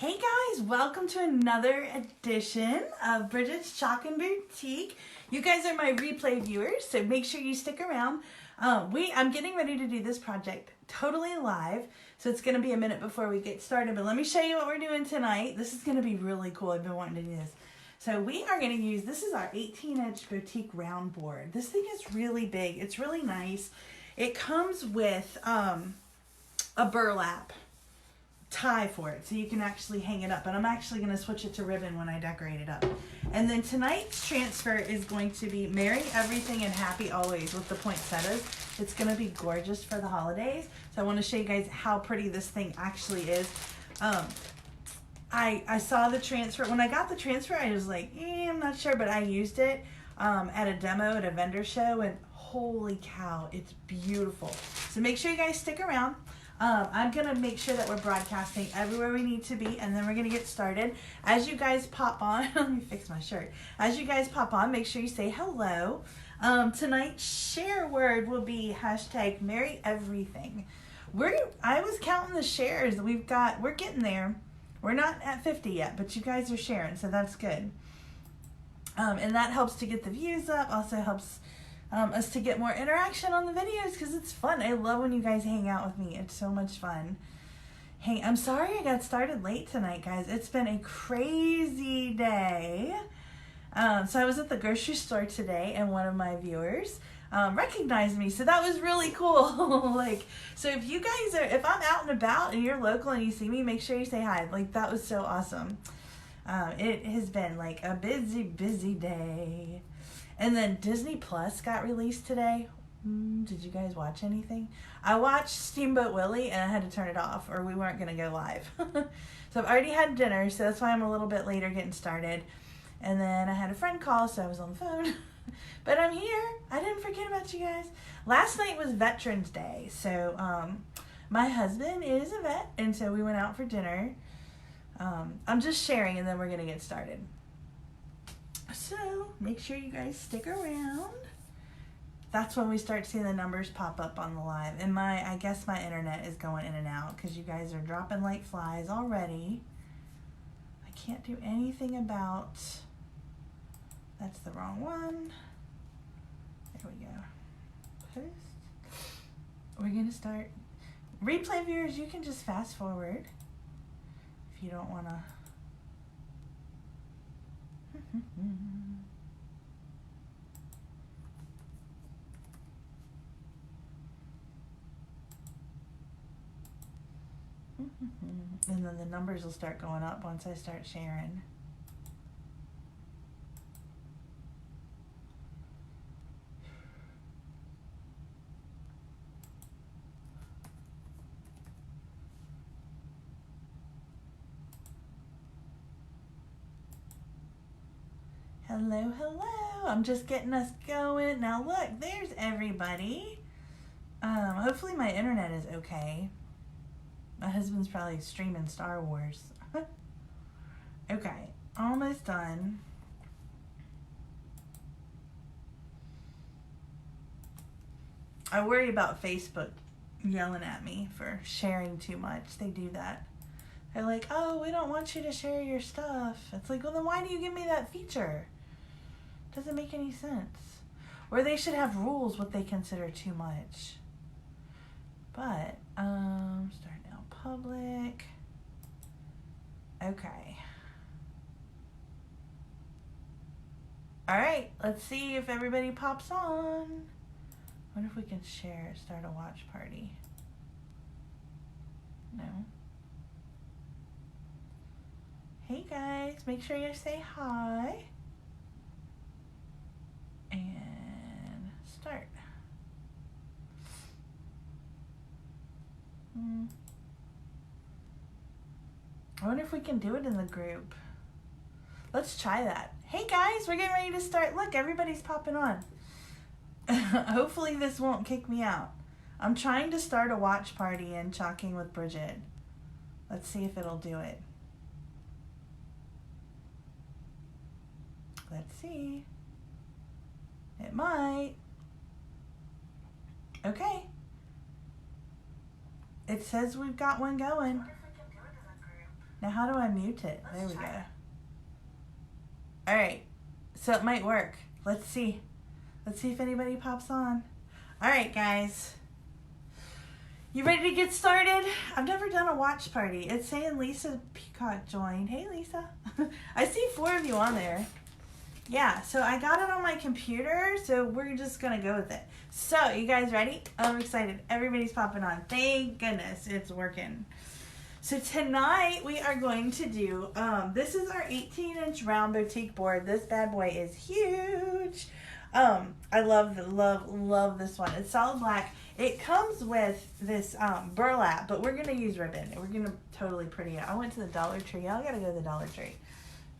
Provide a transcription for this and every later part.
Hey guys, welcome to another edition of Bridgette's Chalk and Boutique. You guys are my replay viewers, so make sure you stick around. I'm getting ready to do this project totally live, so it's going to be a minute before we get started, but let me show you what we're doing tonight. This is going to be really cool. I've been wanting to do this. So we are going to use, this is our 18-inch boutique round board. This thing is really big. It's really nice. It comes with a burlap tie for it, so you can actually hang it up, but I'm actually going to switch it to ribbon when I decorate it up. And then tonight's transfer is going to be Merry Everything and Happy Always with the poinsettas. It's going to be gorgeous for the holidays, so I want to show you guys how pretty this thing actually is. I saw the transfer. When I got the transfer, I was like, I'm not sure, but I used it at a demo at a vendor show, and holy cow, it's beautiful. So make sure you guys stick around. I'm going to make sure that we're broadcasting everywhere we need to be, and then we're going to get started. As you guys pop on, let me fix my shirt. As you guys pop on, make sure you say hello. Tonight's share word will be hashtag Merry Everything. I was counting the shares. We're getting there. We're not at 50 yet, but you guys are sharing, so that's good. And that helps to get the views up, also helps us to get more interaction on the videos because it's fun. I love when you guys hang out with me. It's so much fun. Hey, I'm sorry I got started late tonight, guys. It's been a crazy day. So I was at the grocery store today, and one of my viewers recognized me, so that was really cool. So if you guys if I'm out and about and you're local and you see me, make sure you say hi. That was so awesome. It has been like a busy day. And then Disney Plus got released today. Did you guys watch anything? I watched Steamboat Willie and I had to turn it off or we weren't going to go live. So I've already had dinner, so that's why I'm a little bit later getting started. And then I had a friend call, so I was on the phone. But I'm here. I didn't forget about you guys. Last night was Veterans Day, so my husband is a vet, and so we went out for dinner. I'm just sharing, and then we're going to get started. So make sure you guys stick around. That's when we start seeing the numbers pop up on the live. And I guess my internet is going in and out because you guys are dropping like flies already. I can't do anything about, that's the wrong one. There we go. Post. We're going to start. Replay viewers, you can just fast forward if you don't want to. And then the numbers will start going up once I start sharing. Hello, hello. I'm just getting us going. Now look, there's everybody. Hopefully my internet is okay. My husband's probably streaming Star Wars. Okay, almost done. I worry about Facebook yelling at me for sharing too much. They do that. They're like, oh, we don't want you to share your stuff. It's like, well, then why do you give me that feature? Doesn't make any sense. Or they should have rules what they consider too much. But, start now public. Okay. Alright, let's see if everybody pops on. Wonder if we can start a watch party. No. Hey guys, make sure you say hi. And start. I wonder if we can do it in the group. Let's try that. Hey guys, we're getting ready to start. Look, everybody's popping on. Hopefully this won't kick me out. I'm trying to start a watch party in Chalking with Bridgette. Let's see if it'll do it. Let's see. It might. Okay. It says we've got one going. Now how do I mute it? There we go. All right, so it might work. Let's see. Let's see if anybody pops on. All right, guys. You ready to get started? I've never done a watch party. It's saying Lisa Peacock joined. Hey, Lisa. I see 4 of you on there. Yeah, so I got it on my computer, so we're just going to go with it. So, you guys ready? I'm excited. Everybody's popping on. Thank goodness it's working. So tonight we are going to do, this is our 18-inch round boutique board. This bad boy is huge. I love this one. It's solid black. It comes with this burlap, but we're going to use ribbon. We're going to totally pretty it. I went to the Dollar Tree. Y'all got to go to the Dollar Tree.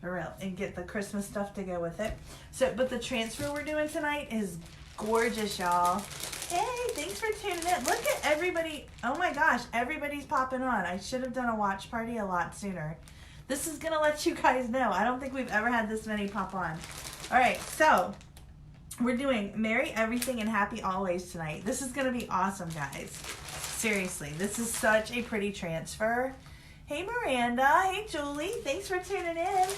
For real. And get the Christmas stuff to go with it. So, but the transfer we're doing tonight is gorgeous, y'all. Hey, thanks for tuning in. Look at everybody. Oh my gosh, everybody's popping on. I should have done a watch party a lot sooner. This is going to let you guys know. I don't think we've ever had this many pop on. All right, so we're doing Merry Everything and Happy Always tonight. This is going to be awesome, guys. Seriously, this is such a pretty transfer. Hey, Miranda. Hey, Julie. Thanks for tuning in.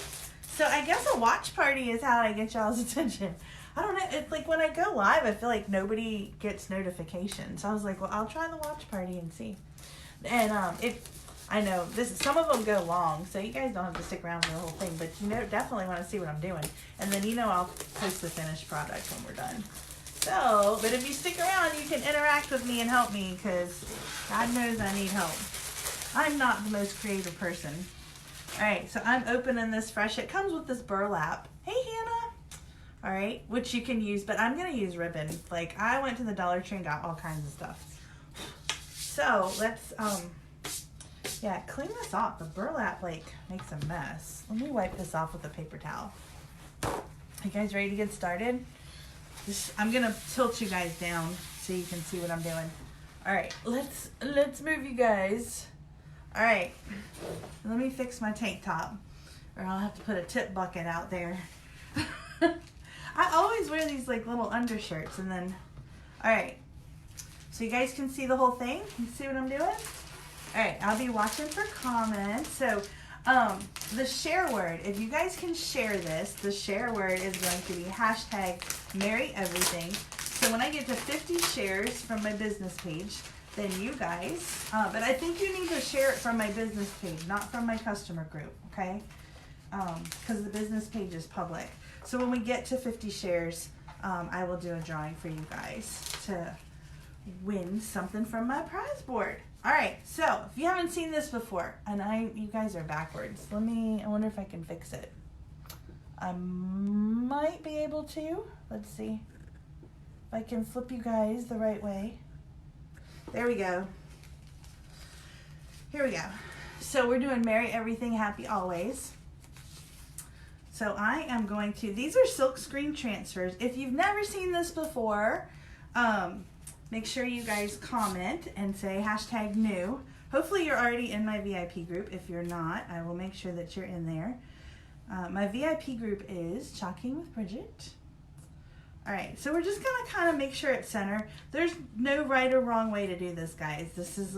So I guess a watch party is how I get y'all's attention. I don't know. It's like when I go live, I feel like nobody gets notifications. So I was like, well, I'll try the watch party and see. And I know some of them go long, so you guys don't have to stick around for the whole thing. But you know, definitely want to see what I'm doing. And then I'll post the finished product when we're done. So, but if you stick around, you can interact with me and help me because God knows I need help. I'm not the most creative person. All right, so I'm opening this fresh. It comes with this burlap. Hey, Hannah. All right, which you can use, but I'm going to use ribbon. Like, I went to the Dollar Tree and got all kinds of stuff. So, let's, clean this off. The burlap, makes a mess. Let me wipe this off with a paper towel. You guys ready to get started? I'm going to tilt you guys down so you can see what I'm doing. All right, let's move you guys. All right, let me fix my tank top, or I'll have to put a tip bucket out there. I always wear these little undershirts, and then, all right, so you guys can see the whole thing. You see what I'm doing? All right, I'll be watching for comments. So, the share word, if you guys can share this, the share word is going to be hashtag Merry Everything. So when I get to 50 shares from my business page, then you guys, but I think you need to share it from my business page, not from my customer group, okay? Because the business page is public. So when we get to 50 shares, I will do a drawing for you guys to win something from my prize board. All right, so if you haven't seen this before, and you guys are backwards, I wonder if I can fix it. I might be able to. Let's see if I can flip you guys the right way. There we go. Here we go. So we're doing Merry Everything, Happy Always. So I am going to, these are silk screen transfers. If you've never seen this before, make sure you guys comment and say hashtag new. Hopefully you're already in my VIP group. If you're not, I will make sure that you're in there. My VIP group is Chalking with Bridgette. All right, so we're just gonna kind of make sure it's center. There's no right or wrong way to do this, guys. This is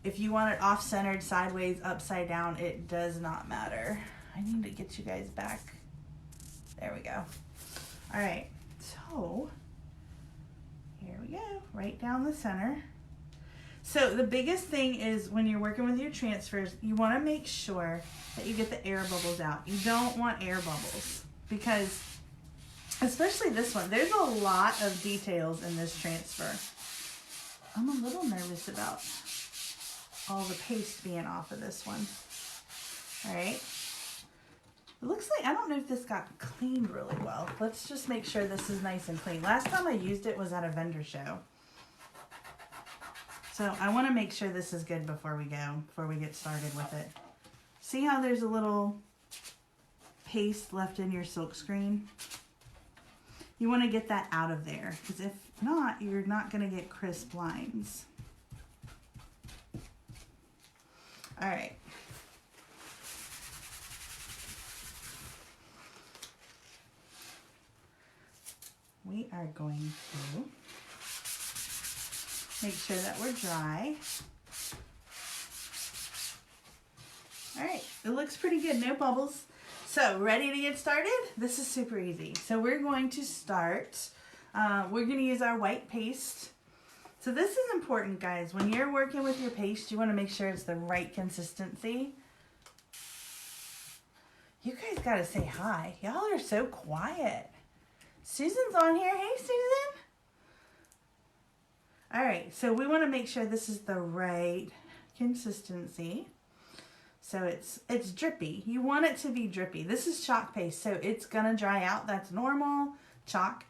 if you want it off-centered, sideways, upside down, it does not matter. I need to get you guys back. There we go. All right, so here we go, right down the center. So the biggest thing is when you're working with your transfers, you wanna make sure that you get the air bubbles out. You don't want air bubbles because especially this one. There's a lot of details in this transfer. I'm a little nervous about all the paste being off of this one. All right. It looks like, I don't know if this got cleaned really well. Let's just make sure this is nice and clean. Last time I used it was at a vendor show. So I want to make sure this is good before we get started with it. See how there's a little paste left in your silk screen? You want to get that out of there, because if not, you're not going to get crisp lines. All right. We are going to make sure that we're dry. All It looks pretty good, no bubbles. So, ready to get started? This is super easy. So we're going to start, we're going to use our white paste. So this is important, guys. When you're working with your paste, you want to make sure it's the right consistency. You guys got to say hi. Y'all are so quiet. Susan's on here. Hey, Susan. All right, so we want to make sure this is the right consistency. So it's drippy. You want it to be drippy. This is chalk paste, so it's going to dry out. That's normal. Chalk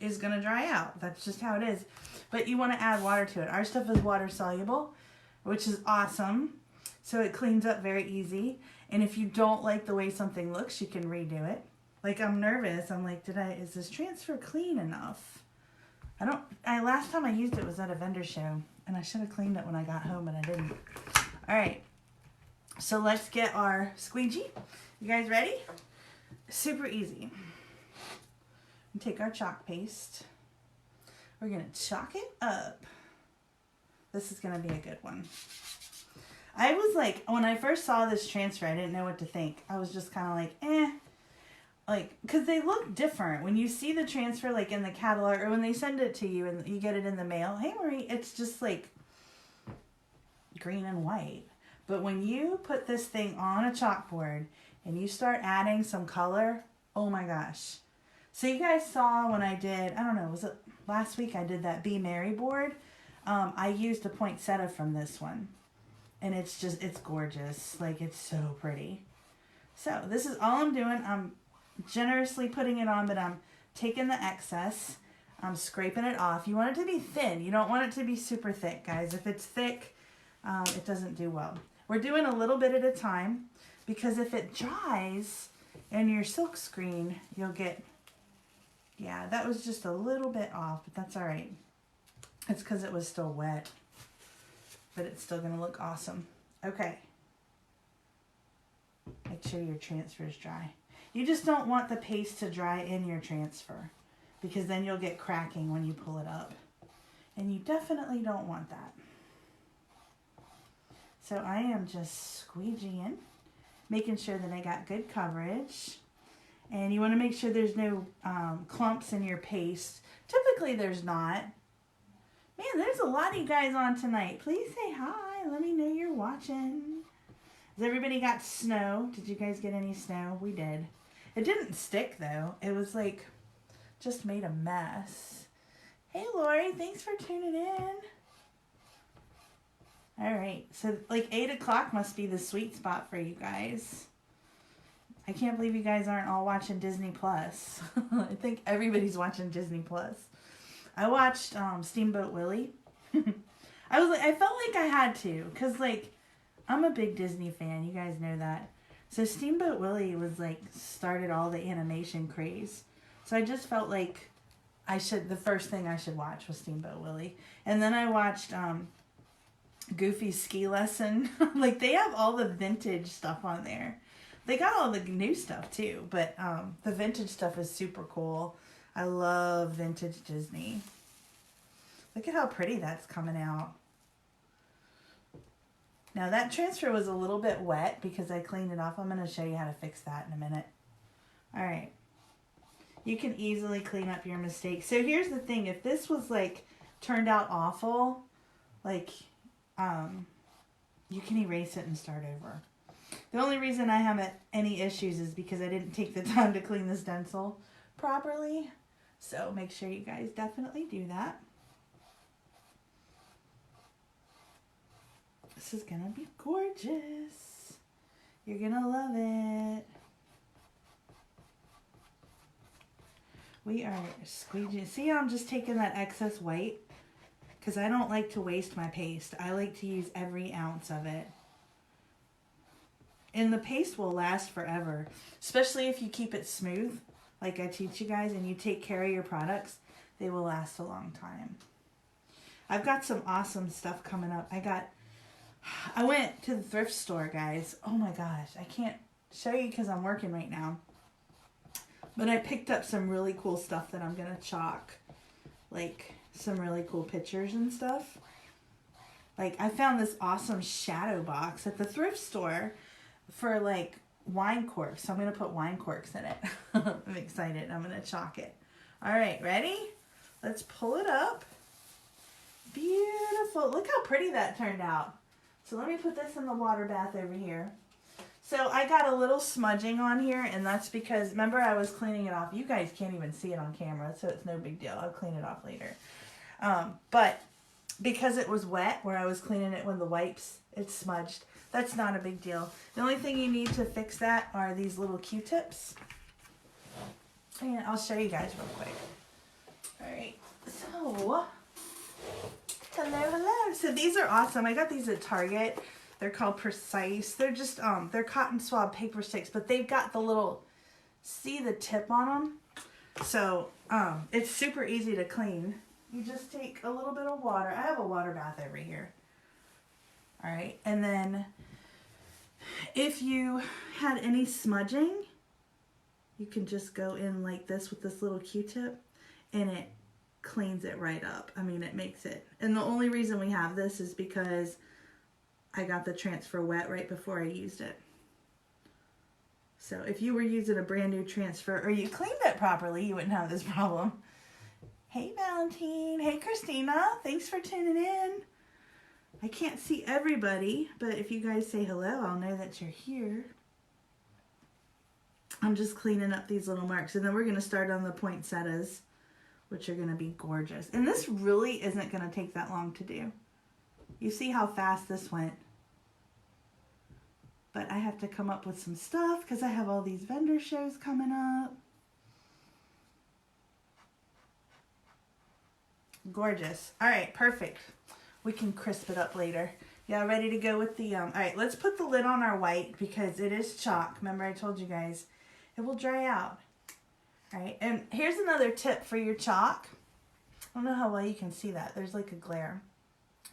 is going to dry out. That's just how it is. But you want to add water to it. Our stuff is water soluble, which is awesome. So it cleans up very easy. And if you don't like the way something looks, you can redo it. Like, I'm nervous. I'm like, is this transfer clean enough? Last time I used it was at a vendor show, and I should have cleaned it when I got home, but I didn't. All right. So let's get our squeegee. You guys ready? Super easy. Take our chalk paste. We're going to chalk it up. This is going to be a good one. I was like, when I first saw this transfer, I didn't know what to think. I was just kind of like, eh. Like, because they look different. When you see the transfer, like, in the catalog, or when they send it to you and you get it in the mail, hey, Marie, it's just, like, green and white. But when you put this thing on a chalkboard and you start adding some color, oh, my gosh. So you guys saw when I did, I don't know, was it last week I did that Be Merry board? I used a poinsettia from this one. And it's gorgeous. Like, it's so pretty. So this is all I'm doing. I'm generously putting it on, but I'm taking the excess. I'm scraping it off. You want it to be thin. You don't want it to be super thick, guys. If it's thick, it doesn't do well. We're doing a little bit at a time, because if it dries in your silk screen, you'll get, yeah, that was just a little bit off, but that's all right. It's because it was still wet, but it's still going to look awesome. Okay. Make sure your transfer is dry. You just don't want the paste to dry in your transfer, because then you'll get cracking when you pull it up. And you definitely don't want that. So I am just squeegeeing, making sure that I got good coverage. And you want to make sure there's no clumps in your paste. Typically there's not. Man, there's a lot of you guys on tonight. Please say hi. Let me know you're watching. Has everybody got snow? Did you guys get any snow? We did. It didn't stick though. It was like, just made a mess. Hey Lori, thanks for tuning in. All right, so like 8 o'clock must be the sweet spot for you guys. I can't believe you guys aren't all watching Disney Plus. I think everybody's watching Disney Plus. I watched Steamboat Willie. I felt like I had to, because like, I'm a big Disney fan. You guys know that. So Steamboat Willie was like, started all the animation craze. So I just felt like the first thing I should watch was Steamboat Willie. And then I watched Goofy's Ski Lesson. Like, they have all the vintage stuff on there. They got all the new stuff too, but the vintage stuff is super cool. I love vintage Disney. Look at how pretty that's coming out. Now that transfer was a little bit wet because I cleaned it off. I'm going to show you how to fix that in a minute. All right. You can easily clean up your mistakes. So here's the thing. If this was like turned out awful, like you can erase it and start over. The only reason I haven't any issues is because I didn't take the time to clean the stencil properly. So make sure you guys definitely do that. This is gonna be gorgeous. You're gonna love it. We are squeegeeing. See how I'm just taking that excess white? Because I don't like to waste my paste. I like to use every ounce of it. And the paste will last forever. Especially if you keep it smooth, like I teach you guys, and you take care of your products. They will last a long time. I've got some awesome stuff coming up. I went to the thrift store, guys. Oh my gosh. I can't show you because I'm working right now. But I picked up some really cool stuff that I'm going to chalk. Like some really cool pictures and stuff. Like I found this awesome shadow box at the thrift store. for like wine corks. So I'm going to put wine corks in it. I'm excited. I'm going to chalk it. All right, ready? Let's pull it up. Beautiful. Look how pretty that turned out. So let me put this in the water bath over here. So I got a little smudging on here, and that's because, remember, I was cleaning it off. You guys can't even see it on camera, so it's no big deal. I'll clean it off later. But because it was wet, where I was cleaning it with the wipes, it smudged. That's not a big deal. The only thing you need to fix that are these little Q-tips. And I'll show you guys real quick. All right, so hello. So these are awesome. I got these at Target. They're called Precise. They're just, they're cotton swab paper sticks, but they've got the little, see the tip on them? So, it's super easy to clean. You just take a little bit of water. I have a water bath over here. All right, and then if you had any smudging, you can just go in like this with this little Q-tip, and it cleans it right up. I mean, it makes it. And the only reason we have this is because I got the transfer wet right before I used it. So if you were using a brand new transfer or you cleaned it properly, you wouldn't have this problem. Hey, Valentine. Hey, Christina. Thanks for tuning in. I can't see everybody, but if you guys say hello, I'll know that you're here. I'm just cleaning up these little marks, and then we're going to start on the poinsettas, which are going to be gorgeous. And this really isn't going to take that long to do. You see how fast this went. But I have to come up with some stuff because I have all these vendor shows coming up. Gorgeous. All right, perfect. We can crisp it up later. Yeah, ready to go with the, all right, let's put the lid on our white because it is chalk. Remember I told you guys, it will dry out. All right, and here's another tip for your chalk. I don't know how well you can see that. There's like a glare.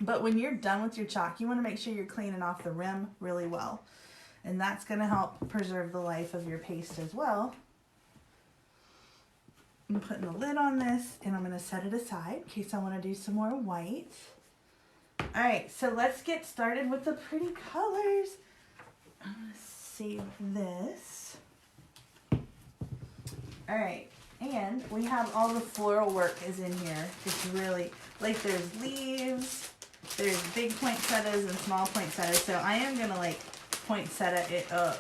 But when you're done with your chalk, you want to make sure you're cleaning off the rim really well. And that's going to help preserve the life of your paste as well. I'm putting the lid on this, and I'm going to set it aside in case I want to do some more white. All right, so let's get started with the pretty colors. I'm going to save this. All right, and we have all the floral work is in here. It's really, like there's leaves, there's big poinsettias and small poinsettias. So I am going to like poinsettia it up.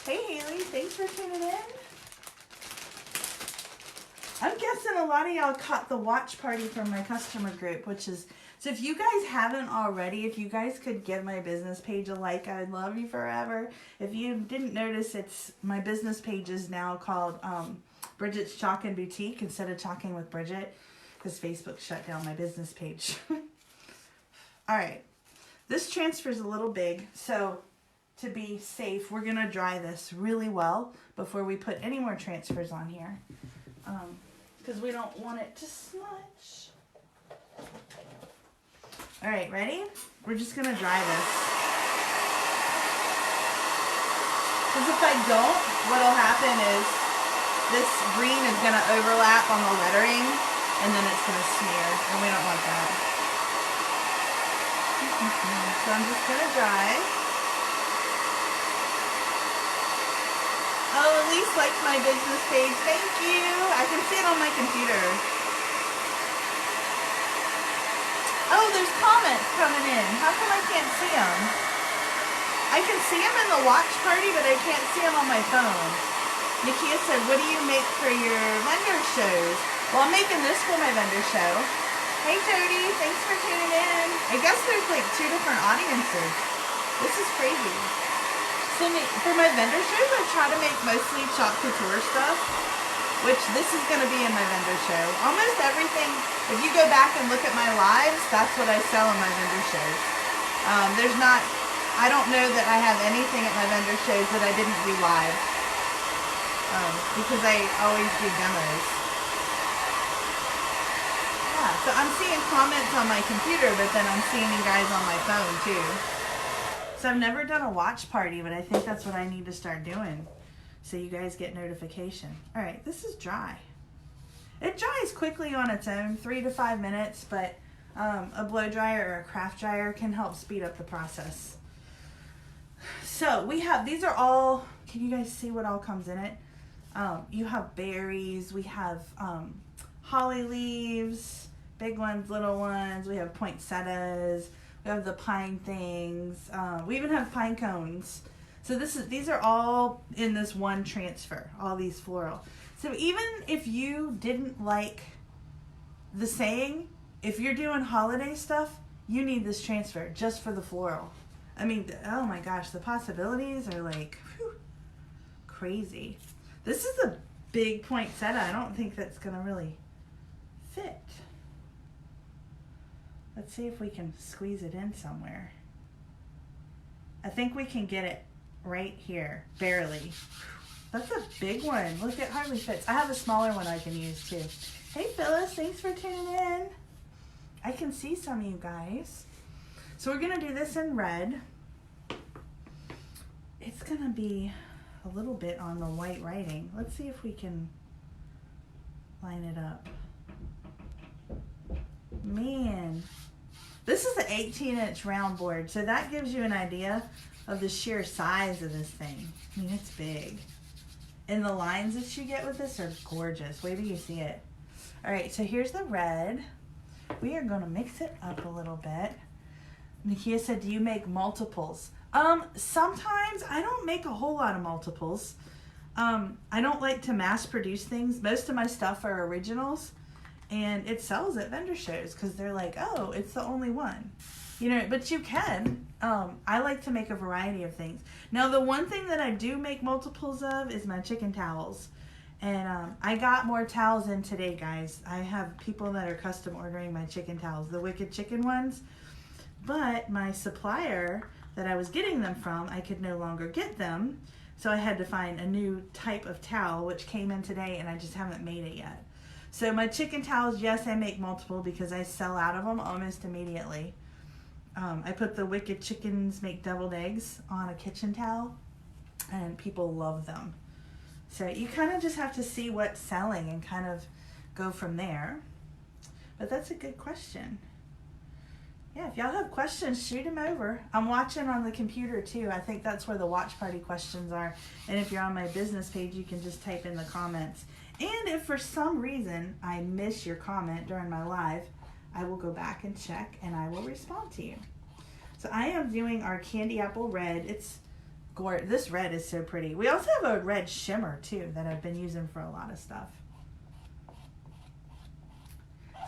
Hey Haley, thanks for tuning in. I'm guessing a lot of y'all caught the watch party from my customer group, which is, so if you guys haven't already, if you guys could give my business page a like, I would love you forever. If you didn't notice, it's, my business page is now called Bridgette's Chalk and Boutique instead of Chalking with Bridgette, because Facebook shut down my business page. All right, this transfer is a little big, so to be safe, we're gonna dry this really well before we put any more transfers on here. Because we don't want it to smudge. All right, ready? We're just gonna dry this. Because if I don't, what'll happen is this green is gonna overlap on the lettering and then it's gonna smear, and we don't want that. So I'm just gonna dry. Oh, Elise likes my business page. Thank you. I can see it on my computer. Oh, there's comments coming in. How come I can't see them? I can see them in the watch party, but I can't see them on my phone. Nikia said, what do you make for your vendor shows? Well, I'm making this for my vendor show. Hey, Jody. Thanks for tuning in. I guess there's like 2 different audiences. This is crazy. So for my vendor shows, I try to make mostly chalk couture stuff, which this is going to be in my vendor show. Almost everything, if you go back and look at my lives, that's what I sell in my vendor shows. There's not, I don't know that I have anything at my vendor shows that I didn't do live, because I always do demos. Yeah, so I'm seeing comments on my computer, but then I'm seeing you guys on my phone too. So I've never done a watch party, but I think that's what I need to start doing so you guys get notification. All right, this is dry. It dries quickly on its own, 3 to 5 minutes, but a blow dryer or a craft dryer can help speed up the process. So we have, these are all, can you guys see what all comes in it? You have berries, we have holly leaves, big ones, little ones, we have poinsettas, we have the pine things, we even have pine cones. So these are all in this one transfer, all these floral. So even if you didn't like the saying, if you're doing holiday stuff, you need this transfer just for the floral. I mean, oh my gosh, the possibilities are like, whew, crazy. This is a big poinsettia. I don't think that's gonna really fit. Let's see if we can squeeze it in somewhere. I think we can get it right here, barely. That's a big one. Look, it hardly fits. I have a smaller one I can use too. Hey Phyllis, thanks for tuning in. I can see some of you guys. So we're gonna do this in red. It's gonna be a little bit on the white writing. Let's see if we can line it up. Man, this is an 18-inch round board, so that gives you an idea of the sheer size of this thing. I mean, it's big. And the lines that you get with this are gorgeous. Wait till you see it. All right, so here's the red. We are gonna mix it up a little bit. Nakia said, do you make multiples? Sometimes. I don't make a whole lot of multiples. I don't like to mass produce things. Most of my stuff are originals, and it sells at vendor shows because they're like, oh, it's the only one. You know, but you can. I like to make a variety of things. Now, the one thing that I do make multiples of is my chicken towels. And I got more towels in today, guys. I have people that are custom ordering my chicken towels, the Wicked Chicken ones. But my supplier that I was getting them from, I could no longer get them. So I had to find a new type of towel, which came in today, and I just haven't made it yet. So my chicken towels, yes, I make multiple because I sell out of them almost immediately. I put the Wicked Chickens Make Deviled Eggs on a kitchen towel, and people love them. So you kind of just have to see what's selling and kind of go from there. But that's a good question. Yeah, if y'all have questions, shoot them over. I'm watching on the computer too. I think that's where the watch party questions are. And if you're on my business page, you can just type in the comments. And if for some reason I miss your comment during my live, I will go back and check and I will respond to you. So I am doing our candy apple red. It's gorgeous. This red is so pretty. We also have a red shimmer too that I've been using for a lot of stuff.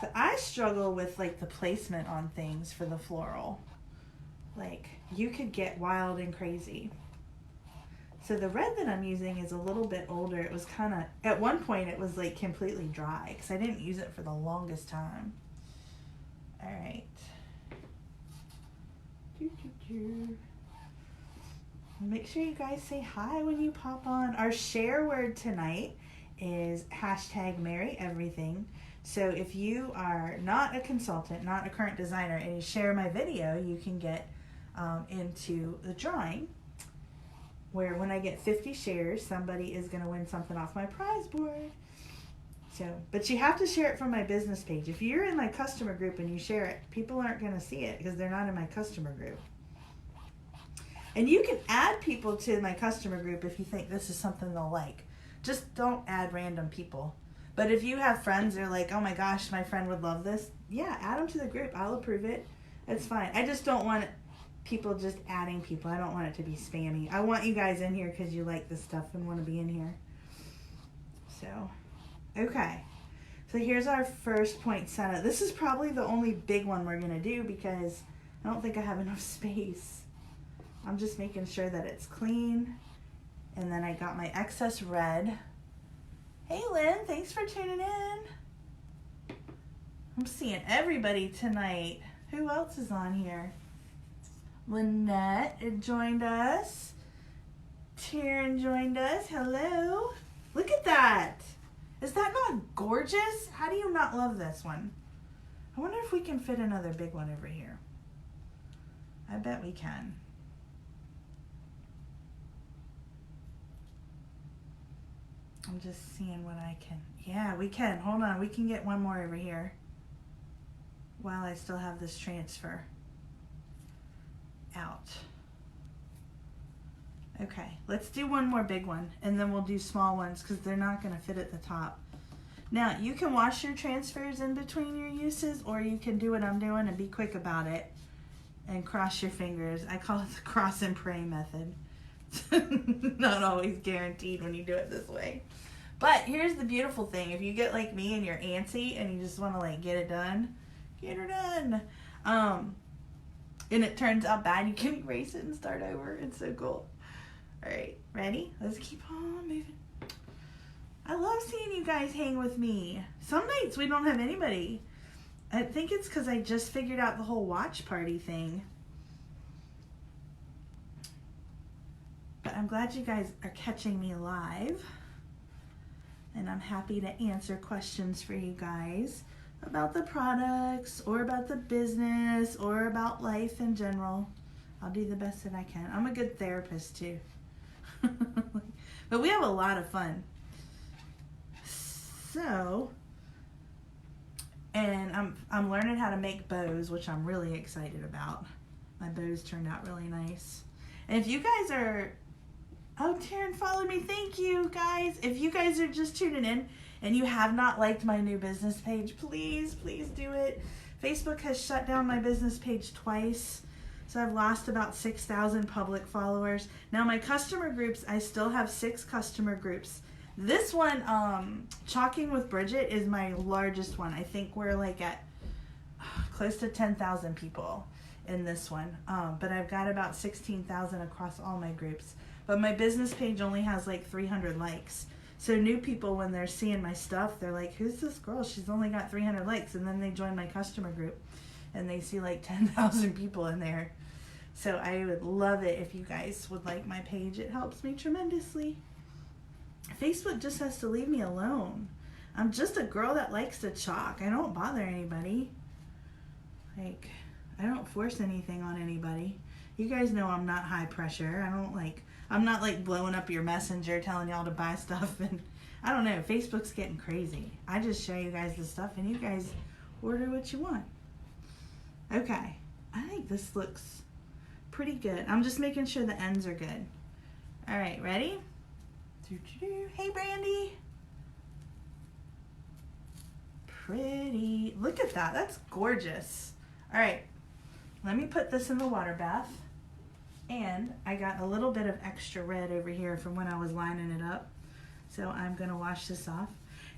So I struggle with like the placement on things for the floral. Like you could get wild and crazy. So the red that I'm using is a little bit older. It was kind of, at one point it was like completely dry because I didn't use it for the longest time. All right. Make sure you guys say hi when you pop on. Our share word tonight is #MerryEverything. So if you are not a consultant, not a current designer, and you share my video, you can get into the drawing where when I get 50 shares, somebody is going to win something off my prize board. So, but you have to share it from my business page. If you're in my customer group and you share it, people aren't going to see it because they're not in my customer group. And you can add people to my customer group if you think this is something they'll like. Just don't add random people. But if you have friends that are like, oh my gosh, my friend would love this, yeah, add them to the group. I'll approve it. It's fine. I just don't want people just adding people. I don't want it to be spammy. I want you guys in here because you like this stuff and want to be in here. So, okay. So here's our first poinsettia. This is probably the only big one we're going to do because I don't think I have enough space. I'm just making sure that it's clean. And then I got my excess red. Hey Lynn, thanks for tuning in. I'm seeing everybody tonight. Who else is on here? Lynette joined us. Taryn joined us. Hello. Look at that. Is that not gorgeous? How do you not love this one? I wonder if we can fit another big one over here. I bet we can. I'm just seeing what I can. Yeah, we can. Hold on. We can get one more over here while I still have this transfer out. Okay, let's do one more big one, and then we'll do small ones because they're not going to fit at the top. Now, you can wash your transfers in between your uses, or you can do what I'm doing and be quick about it and cross your fingers. I call it the cross and pray method. Not always guaranteed when you do it this way. But here's the beautiful thing. If you get like me and you're antsy and you just want to like get it done, get her done. And it turns out bad, you can erase it and start over. It's so cool. All right, ready? Let's keep on moving. I love seeing you guys hang with me. Some nights we don't have anybody. I think it's because I just figured out the whole watch party thing. But I'm glad you guys are catching me live. And I'm happy to answer questions for you guys about the products or about the business or about life in general. I'll do the best that I can. I'm a good therapist too. But we have a lot of fun. So, and I'm learning how to make bows, which I'm really excited about. My bows turned out really nice. And if you guys are, oh, Taryn followed me. Thank you, guys. If you guys are just tuning in and you have not liked my new business page, please do it. Facebook has shut down my business page twice. So I've lost about 6,000 public followers. Now my customer groups, I still have 6 customer groups. This one, Chalking with Bridgette, is my largest one. I think we're like at close to 10,000 people in this one. But I've got about 16,000 across all my groups. But my business page only has like 300 likes. So new people, when they're seeing my stuff, they're like, who's this girl? She's only got 300 likes. And then they join my customer group and they see like 10,000 people in there. So I would love it if you guys would like my page. It helps me tremendously. Facebook just has to leave me alone. I'm just a girl that likes to chalk. I don't bother anybody. Like, I don't force anything on anybody. You guys know I'm not high pressure. I'm not like blowing up your messenger telling y'all to buy stuff. And I don't know, Facebook's getting crazy. I just show you guys the stuff and you guys order what you want. Okay, I think this looks pretty good. I'm just making sure the ends are good. All right, ready? Hey, Brandy. Pretty. Look at that. That's gorgeous. All right, let me put this in the water bath. And I got a little bit of extra red over here from when I was lining it up. So I'm going to wash this off.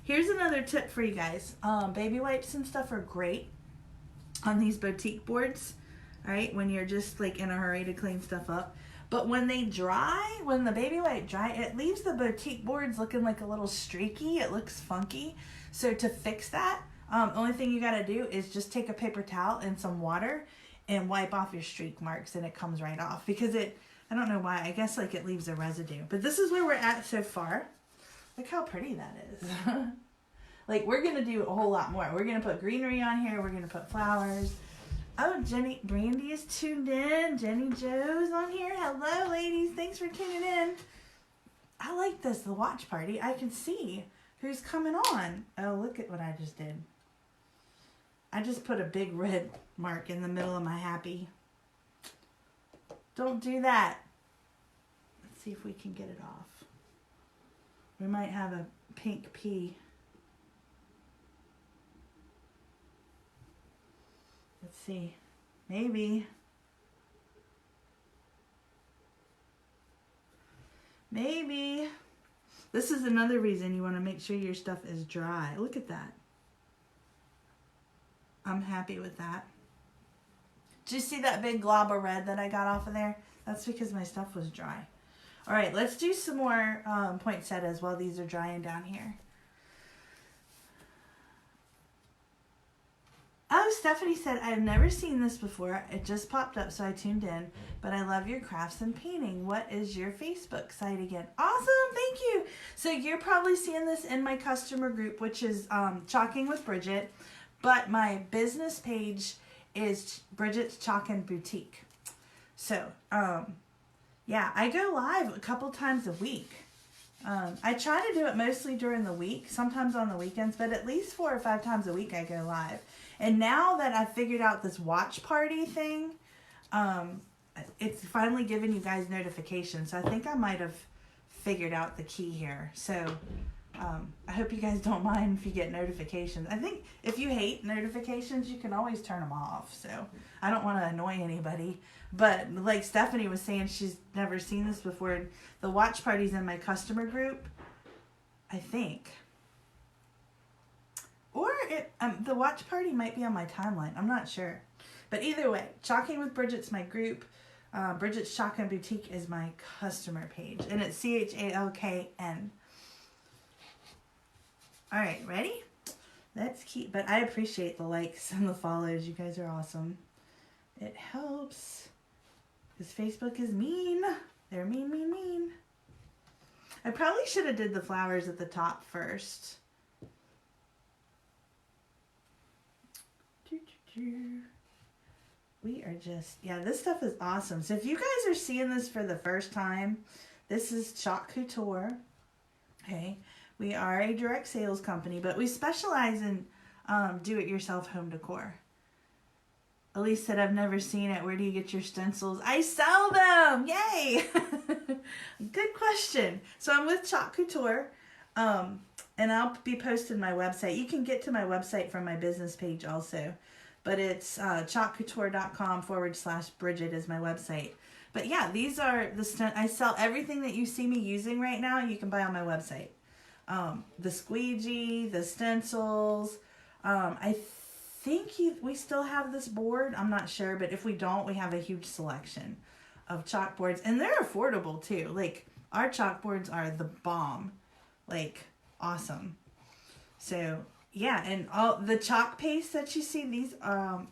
Here's another tip for you guys. Baby wipes and stuff are great on these boutique boards. All right, when you're just like in a hurry to clean stuff up. But when they dry, when the baby wipe dry, it leaves the boutique boards looking like a little streaky. It looks funky. So to fix that, the only thing you got to do is just take a paper towel and some water and wipe off your streak marks and it comes right off. Because I don't know why, I guess like it leaves a residue. But this is where we're at so far. Look how pretty that is. Like we're going to do a whole lot more. We're going to put greenery on here. We're going to put flowers. Oh, Brandy is tuned in. Jenny Jo's on here. Hello, ladies. Thanks for tuning in. I like this, the watch party. I can see who's coming on. Oh, look at what I just did. I just put a big red mark in the middle of my happy. Don't do that. Let's see if we can get it off. We might have a pink pea. Let's see. Maybe. Maybe. This is another reason you want to make sure your stuff is dry. Look at that. I'm happy with that. Did you see that big glob of red that I got off of there? That's because my stuff was dry. All right, let's do some more poinsettias while these are drying down here. Oh, Stephanie said, I've never seen this before. It just popped up, so I tuned in. But I love your crafts and painting. What is your Facebook site again? Awesome, thank you. So you're probably seeing this in my customer group, which is Chalking with Bridgette. But my business page is Bridgette's Chalkin' Boutique. So, yeah, I go live a couple times a week. I try to do it mostly during the week, sometimes on the weekends, but at least 4 or 5 times a week I go live. And now that I've figured out this watch party thing, it's finally giving you guys notifications. So I think I might have figured out the key here. So I hope you guys don't mind if you get notifications. I think if you hate notifications, you can always turn them off. So I don't want to annoy anybody. But like Stephanie was saying, she's never seen this before. The watch party's in my customer group, I think. Or the watch party might be on my timeline. I'm not sure. But either way, Chalking with Bridgette's my group. Bridgette's Chalk and Boutique is my customer page. And it's CHALKN. All right, ready? Let's keep... But I appreciate the likes and the follows. You guys are awesome. It helps. Because Facebook is mean. They're mean, mean, mean. I probably should have did the flowers at the top first. We are just, yeah, this stuff is awesome. So if you guys are seeing this for the first time, this is Chalk Couture. Okay, we are a direct sales company, but we specialize in do-it-yourself home decor. Elise said, I've never seen it. Where do you get your stencils? I sell them! Yay! Good question. So I'm with Chalk Couture, and I'll be posting my website. You can get to my website from my business page also. But it's chalkcouture.com/Bridgette is my website. But yeah, these are I sell everything that you see me using right now. You can buy on my website. The Squeegee, the stencils. I think we still have this board. I'm not sure, but if we don't, we have a huge selection of chalkboards, and they're affordable too. Like our chalkboards are the bomb, like awesome. So. Yeah, and all the chalk paste that you see, these,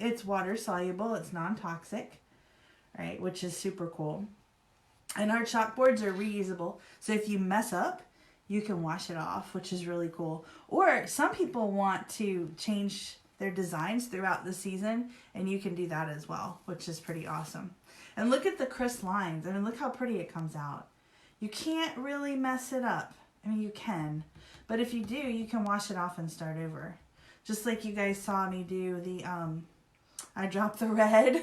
it's water soluble, it's non-toxic, right, which is super cool. And our chalkboards are reusable, so if you mess up, you can wash it off, which is really cool. Or some people want to change their designs throughout the season, and you can do that as well, which is pretty awesome. And look at the crisp lines. I mean, look how pretty it comes out. You can't really mess it up. I mean, you can. But if you do, you can wash it off and start over. Just like you guys saw me do the, I dropped the red.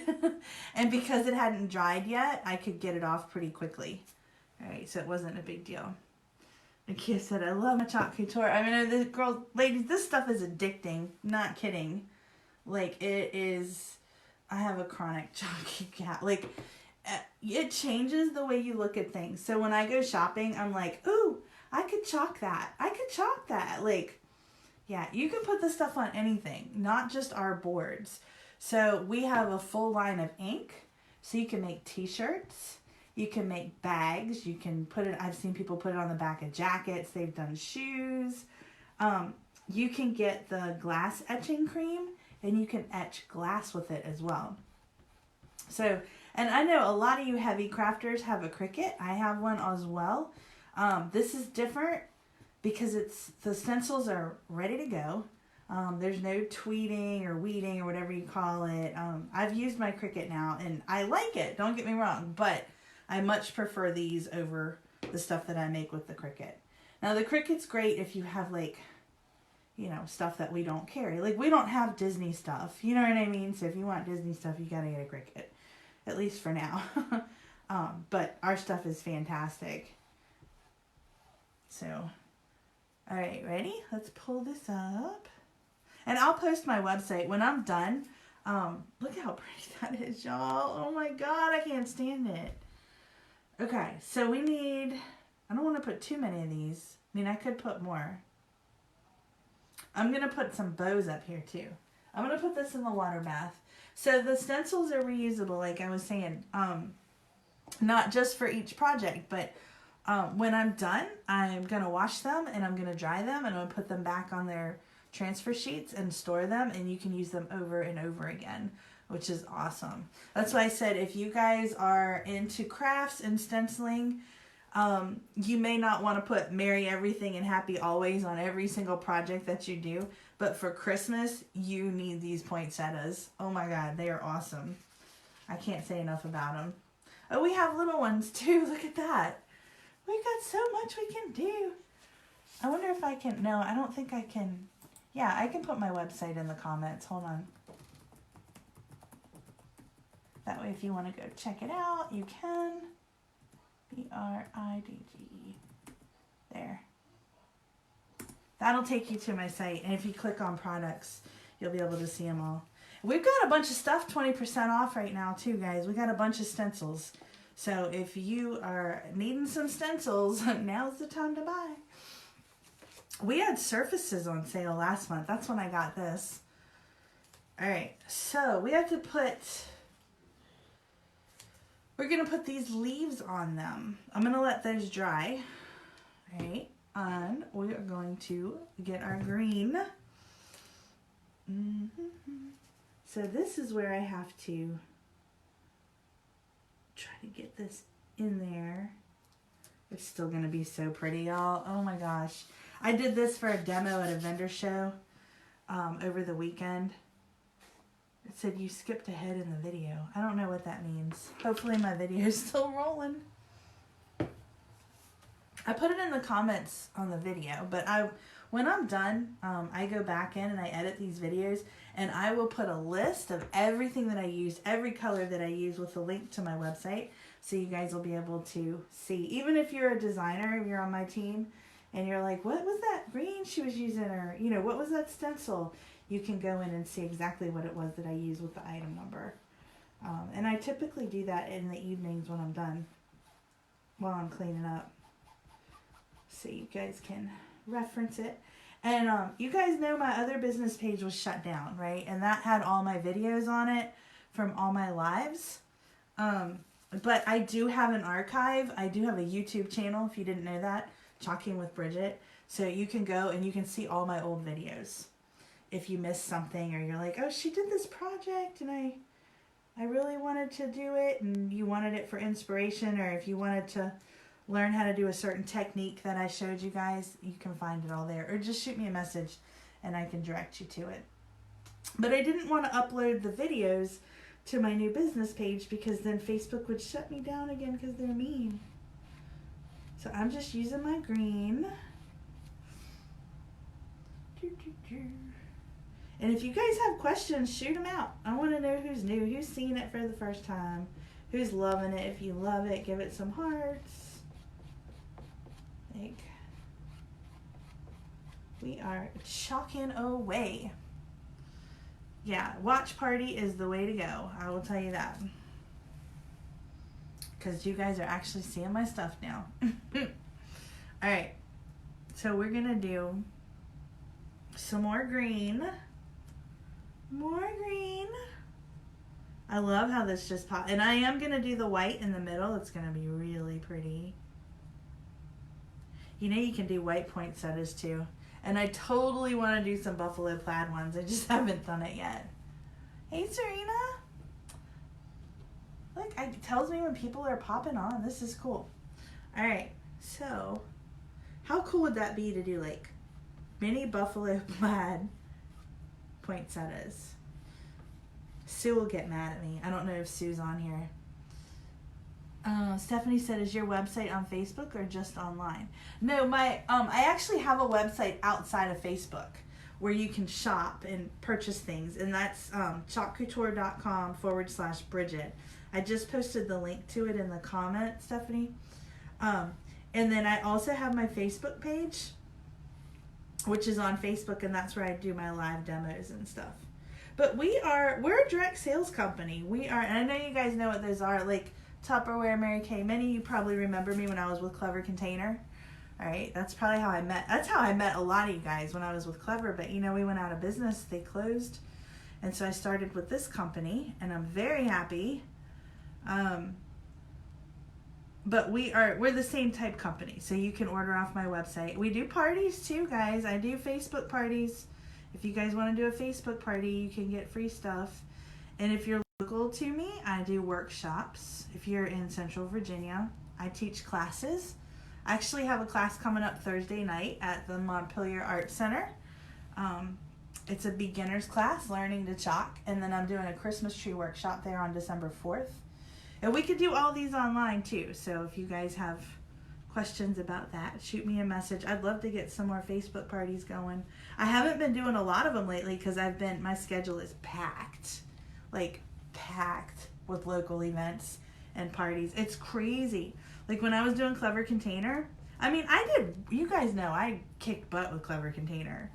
And because it hadn't dried yet, I could get it off pretty quickly. Alright, so it wasn't a big deal. Nakia said, I love my Chalk Couture. I mean, the girl, ladies, this stuff is addicting. Not kidding. Like, it is, I have a chronic chalky cat. Like, it changes the way you look at things. So when I go shopping, I'm like, ooh, I could chalk that. I could chalk that. Like, yeah, you can put this stuff on anything, not just our boards. So we have a full line of ink. So you can make t-shirts. You can make bags. You can put it, I've seen people put it on the back of jackets. They've done shoes. You can get the glass etching cream, and you can etch glass with it as well. So, and I know a lot of you heavy crafters have a Cricut. I have one as well. This is different because the stencils are ready to go. There's no tweeting or weeding or whatever you call it. I've used my Cricut now and I like it, don't get me wrong, but I much prefer these over the stuff that I make with the Cricut. Now the Cricut's great if you have like, you know, stuff that we don't carry. Like we don't have Disney stuff, you know what I mean? So if you want Disney stuff, you gotta get a Cricut, at least for now. But our stuff is fantastic. So, all right, ready? Let's pull this up. And I'll post my website when I'm done. Look how pretty that is, y'all. Oh my God, I can't stand it. Okay, so we need, I don't want to put too many of these. I mean, I could put more. I'm going to put some bows up here too. I'm going to put this in the water bath. So the stencils are reusable, like I was saying. Not just for each project, but when I'm done, I'm going to wash them and I'm going to dry them and I'm going to put them back on their transfer sheets and store them, and you can use them over and over again, which is awesome. That's why I said if you guys are into crafts and stenciling, you may not want to put Merry Everything and Happy Always on every single project that you do, but for Christmas, you need these poinsettas. Oh my God, they are awesome. I can't say enough about them. Oh, we have little ones too. Look at that. We've got so much we can do. I wonder if I can, no, I don't think I can. Yeah, I can put my website in the comments. Hold on. That way if you want to go check it out, you can. BRIDGE. There. That'll take you to my site, and if you click on products, you'll be able to see them all. We've got a bunch of stuff 20% off right now too, guys. We got a bunch of stencils. So if you are needing some stencils, now's the time to buy. We had surfaces on sale last month. That's when I got this. All right, so we have to put, we're gonna put these leaves on them. I'm gonna let those dry. All right, and we are going to get our green. So this is where I have to try to get this in there. It's still gonna be so pretty, y'all. Oh my gosh. I did this for a demo at a vendor show over the weekend. It said you skipped ahead in the video. I don't know what that means. Hopefully my video is still rolling. I put it in the comments on the video, but when I'm done, I go back in and I edit these videos, and I will put a list of everything that I use, every color that I use, with a link to my website, so you guys will be able to see. Even if you're a designer, if you're on my team, and you're like, what was that green she was using, or, you know, what was that stencil? You can go in and see exactly what it was that I used with the item number. And I typically do that in the evenings when I'm done, while I'm cleaning up, so you guys can reference it. And you guys know my other business page was shut down, right? And that had all my videos on it from all my lives. But I do have an archive. I do have a YouTube channel, if you didn't know that, Chalking with Bridgette. So you can go and you can see all my old videos. If you missed something, or you're like, oh, she did this project and I really wanted to do it, and you wanted it for inspiration, or if you wanted to learn how to do a certain technique that I showed you guys, you can find it all there. Or just shoot me a message and I can direct you to it. But I didn't want to upload the videos to my new business page, because then Facebook would shut me down again because they're mean. So I'm just using my green. And if you guys have questions, shoot them out. I want to know who's new, who's seeing it for the first time, who's loving it. If you love it, give it some hearts. Like, we are chalking away. Yeah, watch party is the way to go. I will tell you that. Because you guys are actually seeing my stuff now. Alright, so we're going to do some more green. More green. I love how this just popped. And I am going to do the white in the middle. It's going to be really pretty. You know, you can do white poinsettas too. And I totally want to do some buffalo plaid ones. I just haven't done it yet. Hey, Serena. Look, it tells me when people are popping on. This is cool. All right, so how cool would that be to do like mini buffalo plaid poinsettas? Sue will get mad at me. I don't know if Sue's on here. Stephanie said, is your website on Facebook or just online? No, I actually have a website outside of Facebook where you can shop and purchase things, and that's chalkcouture.com/Bridgette. I just posted the link to it in the comment, Stephanie. And then I also have my Facebook page, which is on Facebook, and that's where I do my live demos and stuff. But we're a direct sales company. We are, and I know you guys know what those are, like Tupperware, Mary Kay. Many of you probably remember me when I was with Clever Container. All right, that's probably how I met. That's how I met a lot of you guys, when I was with Clever. But you know, we went out of business. They closed, and so I started with this company, and I'm very happy. But we're the same type company, so you can order off my website. We do parties too, guys. I do Facebook parties. If you guys want to do a Facebook party, you can get free stuff. And if you're local to me, I do workshops. If you're in Central Virginia, I teach classes. I actually have a class coming up Thursday night at the Montpelier Art Center. It's a beginner's class, learning to chalk. And then I'm doing a Christmas tree workshop there on December 4th. And we could do all these online too. So if you guys have questions about that, shoot me a message. I'd love to get some more Facebook parties going. I haven't been doing a lot of them lately because my schedule is packed. Like packed. with local events and parties. It's crazy. Like when I was doing Clever Container, I mean, you guys know I kicked butt with Clever Container,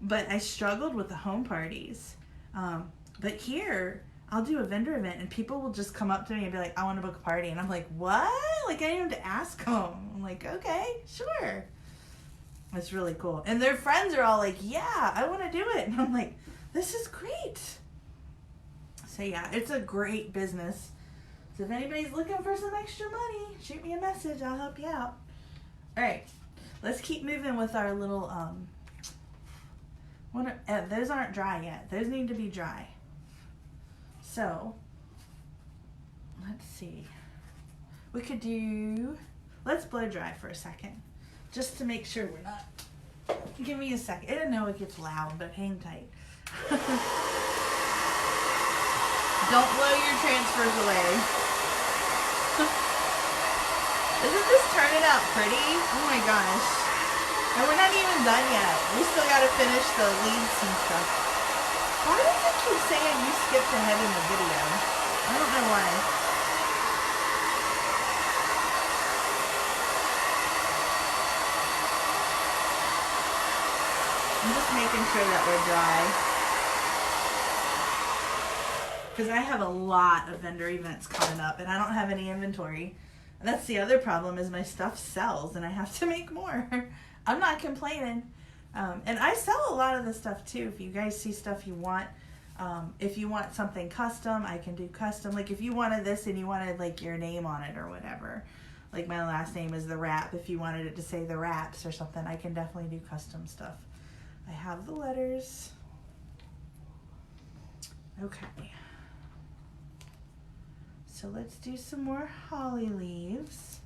but I struggled with the home parties. But here, I'll do a vendor event and people will just come up to me and be like, I want to book a party. And I'm like, what? Like, I didn't have to ask them. I'm like, okay, sure. It's really cool. And their friends are all like, yeah, I want to do it. And I'm like, this is great. So yeah, it's a great business. So if anybody's looking for some extra money, shoot me a message. I'll help you out. All right, let's keep moving with our little, those aren't dry yet. Those need to be dry. So, let's see. We could let's blow dry for a second. Just to make sure we're not. Give me a second. I don't know it gets loud, but hang tight. Don't blow your transfers away. Isn't this turning out pretty? Oh my gosh. And we're not even done yet. We still got to finish the leaves and stuff. Why does it keep saying you skipped ahead in the video? I don't know why. I'm just making sure that we're dry. Because I have a lot of vendor events coming up and I don't have any inventory. And that's the other problem is my stuff sells and I have to make more. I'm not complaining. And I sell a lot of the stuff too. If you guys see stuff you want, if you want something custom, I can do custom. Like if you wanted this and you wanted like your name on it or whatever. Like my last name is The Wrap. If you wanted it to say The Wraps or something, I can definitely do custom stuff. I have the letters. Okay. So let's do some more holly leaves.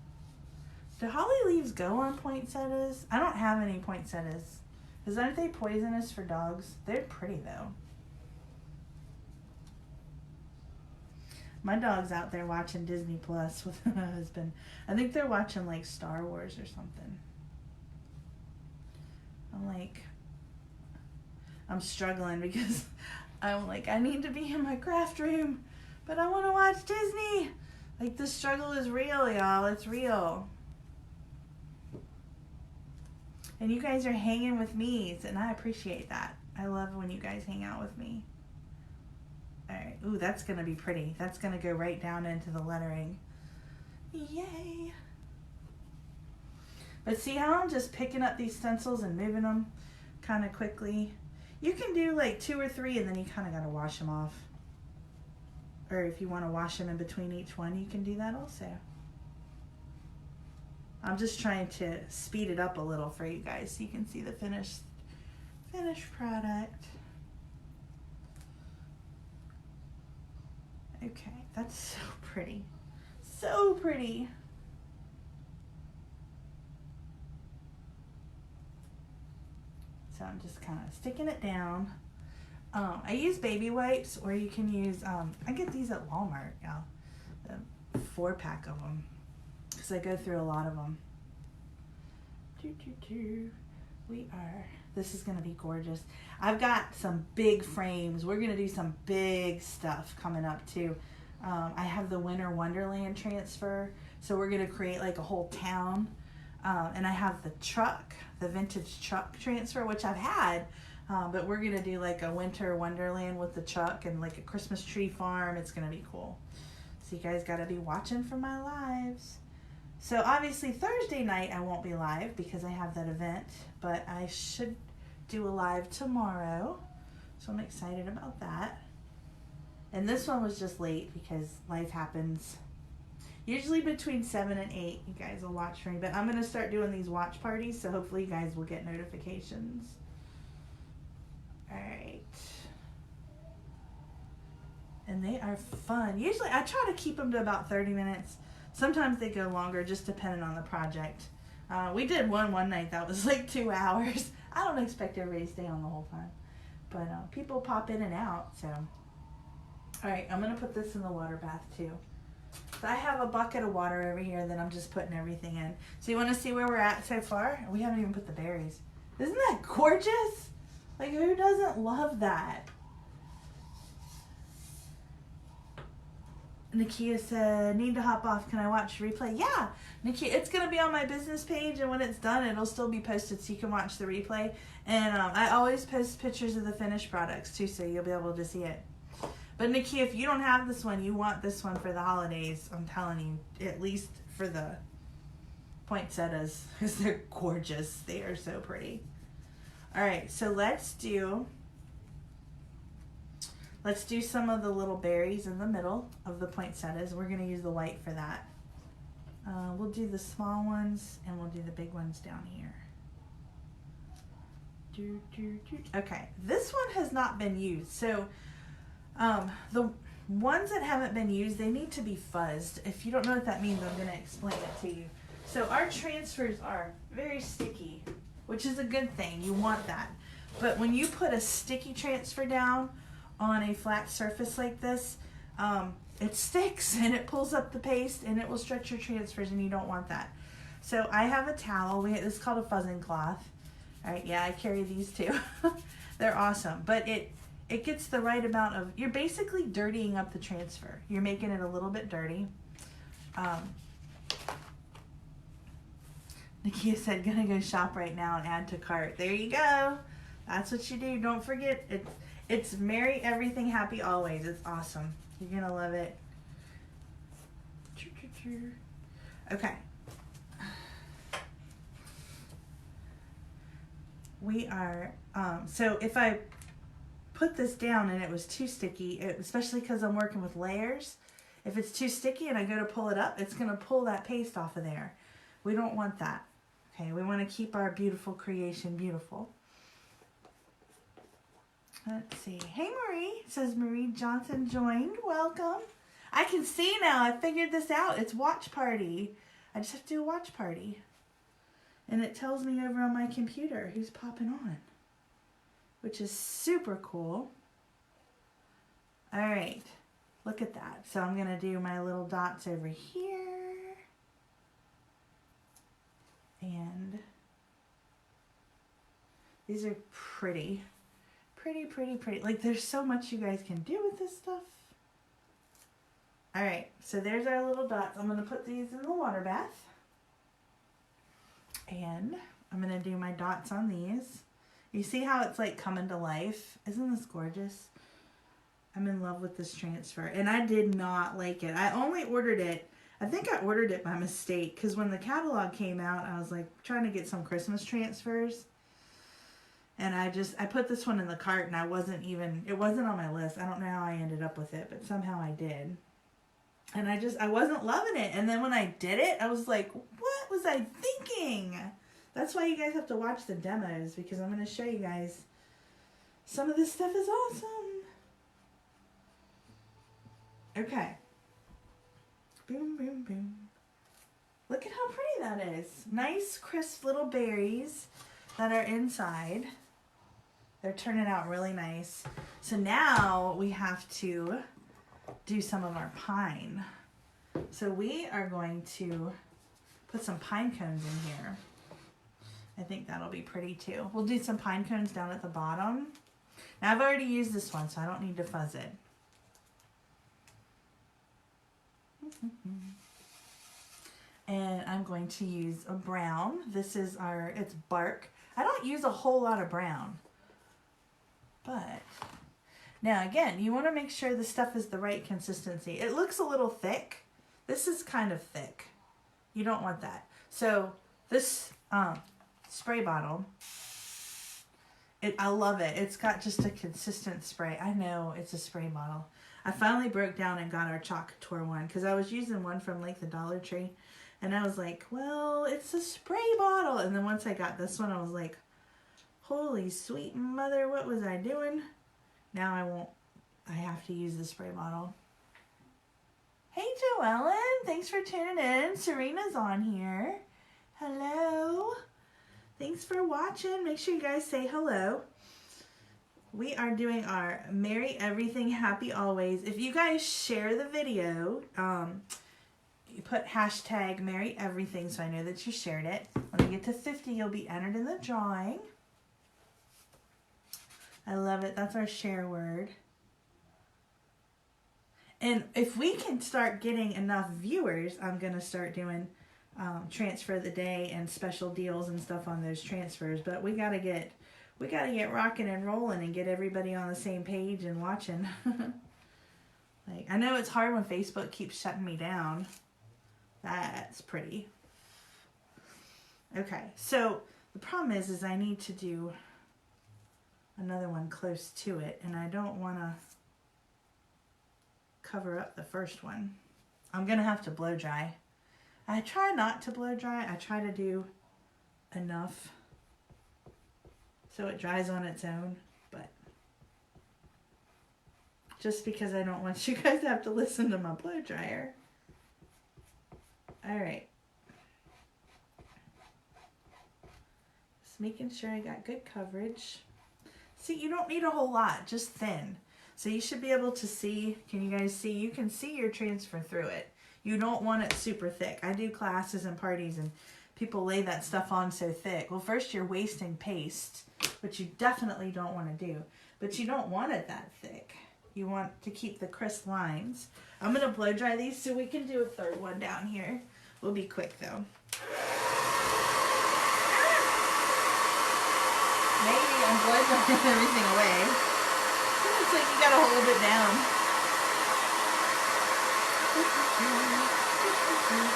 Do holly leaves go on poinsettas? I don't have any poinsettas. Because aren't they poisonous for dogs? They're pretty though. My dog's out there watching Disney Plus with my husband. I think they're watching like Star Wars or something. I'm struggling because I'm like, I need to be in my craft room, but I want to watch Disney. Like the struggle is real, y'all. It's real. And you guys are hanging with me, and I appreciate that. I love when you guys hang out with me. All right. Ooh, that's going to be pretty. That's going to go right down into the lettering. Yay. But see how I'm just picking up these stencils and moving them kind of quickly? You can do like 2 or 3 and then you kind of got to wash them off. Or if you want to wash them in between each one, you can do that also. I'm just trying to speed it up a little for you guys so you can see the finished product. Okay, that's so pretty. So pretty. So I'm just kind of sticking it down. I use baby wipes, or you can use, I get these at Walmart, y'all. The 4-pack of them. Because I go through a lot of them. This is going to be gorgeous. I've got some big frames. We're going to do some big stuff coming up too. I have the Winter Wonderland transfer. So we're going to create like a whole town. And I have the truck, the vintage truck transfer, which I've had. But we're going to do like a Winter Wonderland with the truck and like a Christmas tree farm. It's going to be cool. So you guys got to be watching for my lives. So obviously Thursday night I won't be live because I have that event, but I should do a live tomorrow. So I'm excited about that. And this one was just late because life happens. Usually between 7 and 8 you guys will watch for me, but I'm going to start doing these watch parties, so hopefully you guys will get notifications. All right. And they are fun. Usually I try to keep them to about 30 minutes. Sometimes they go longer, just depending on the project. We did one night that was like 2 hours. I don't expect everybody to stay on the whole time. But people pop in and out, so. All right, I'm going to put this in the water bath too. So I have a bucket of water over here that I'm just putting everything in. So you want to see where we're at so far? We haven't even put the berries. Isn't that gorgeous? Like, who doesn't love that? Nakia said, need to hop off. Can I watch replay? Yeah, Nakia, it's going to be on my business page, and when it's done, it'll still be posted so you can watch the replay. And I always post pictures of the finished products, too, so you'll be able to see it. But Nakia, if you don't have this one, you want this one for the holidays, I'm telling you, at least for the poinsettas, because they're gorgeous. They are so pretty. All right, so let's do some of the little berries in the middle of the poinsettas. We're going to use the white for that. We'll do the small ones, and we'll do the big ones down here. Okay, this one has not been used. So the ones that haven't been used, they need to be fuzzed. If you don't know what that means, I'm going to explain it to you. So our transfers are very sticky, which is a good thing. You want that. But when you put a sticky transfer down on a flat surface like this, it sticks and it pulls up the paste and it will stretch your transfers, and you don't want that. So I have a towel. This is called a fuzzing cloth. All right, yeah, I carry these too. They're awesome, but it gets the right amount of, you're basically dirtying up the transfer. You're making it a little bit dirty. Nakia said, gonna go shop right now and add to cart. There you go. That's what you do. Don't forget, it's Merry Everything Happy Always. It's awesome. You're gonna love it. Okay. We are, so if I put this down and it was too sticky, especially because I'm working with layers, if it's too sticky and I go to pull it up, it's gonna pull that paste off of there. We don't want that. Okay, we want to keep our beautiful creation beautiful. Let's see. Hey Marie, says Marie Johnson joined. Welcome. I can see now. I figured this out. It's watch party. I just have to do a watch party. And it tells me over on my computer who's popping on, which is super cool. All right, look at that. So I'm going to do my little dots over here. And these are pretty. Pretty. Like, there's so much you guys can do with this stuff. All right, so there's our little dots. I'm going to put these in the water bath. And I'm going to do my dots on these. You see how it's like coming to life? Isn't this gorgeous? I'm in love with this transfer. And I did not like it. I only ordered it. I think I ordered it by mistake. Because when the catalog came out, I was like trying to get some Christmas transfers. And I put this one in the cart and it wasn't on my list. I don't know how I ended up with it, but somehow I did. And I wasn't loving it. And then when I did it, I was like, what was I thinking? That's why you guys have to watch the demos, because I'm going to show you guys some of this stuff is awesome. Okay. Boom, boom, boom. Look at how pretty that is. Nice, crisp little berries that are inside. They're turning out really nice. So now we have to do some of our pine. So we are going to put some pine cones in here. I think that'll be pretty too. We'll do some pine cones down at the bottom. Now I've already used this one, so I don't need to fuzz it. And I'm going to use a brown. This is it's bark. I don't use a whole lot of brown. But now again, you want to make sure the stuff is the right consistency. It looks a little thick. This is kind of thick. You don't want that. So this spray bottle, I love it. It's got just a consistent spray. I know it's a spray bottle. I finally broke down and got our Chalk Couture one because I was using one from like the Dollar Tree. And I was like, well, it's a spray bottle. And then once I got this one, I was like, holy sweet mother, what was I doing? Now I have to use the spray bottle. Hey, Joellen, thanks for tuning in. Serena's on here. Hello. Thanks for watching. Make sure you guys say hello. We are doing our Merry Everything Happy Always. If you guys share the video, you put hashtag Merry Everything so I know that you shared it. When you get to 50, you'll be entered in the drawing. I love it. That's our share word. And if we can start getting enough viewers, I'm going to start doing transfer of the day and special deals and stuff on those transfers. But we got to get rocking and rolling and get everybody on the same page and watching. Like, I know it's hard when Facebook keeps shutting me down. That's pretty. Okay, so the problem is I need to do another one close to it, and I don't want to cover up the first one. I'm going to have to blow dry. I try not to blow dry. I try to do enough so it dries on its own, but just because I don't want you guys to have to listen to my blow dryer. All right. Just making sure I got good coverage. See, you don't need a whole lot, just thin. So you should be able to see, can you guys see? You can see your transfer through it. You don't want it super thick. I do classes and parties and people lay that stuff on so thick. Well, first you're wasting paste, which you definitely don't want to do. But you don't want it that thick. You want to keep the crisp lines. I'm going to blow dry these so we can do a third one down here. We'll be quick though. Maybe I'm blow drying everything away. It's like you gotta hold it down.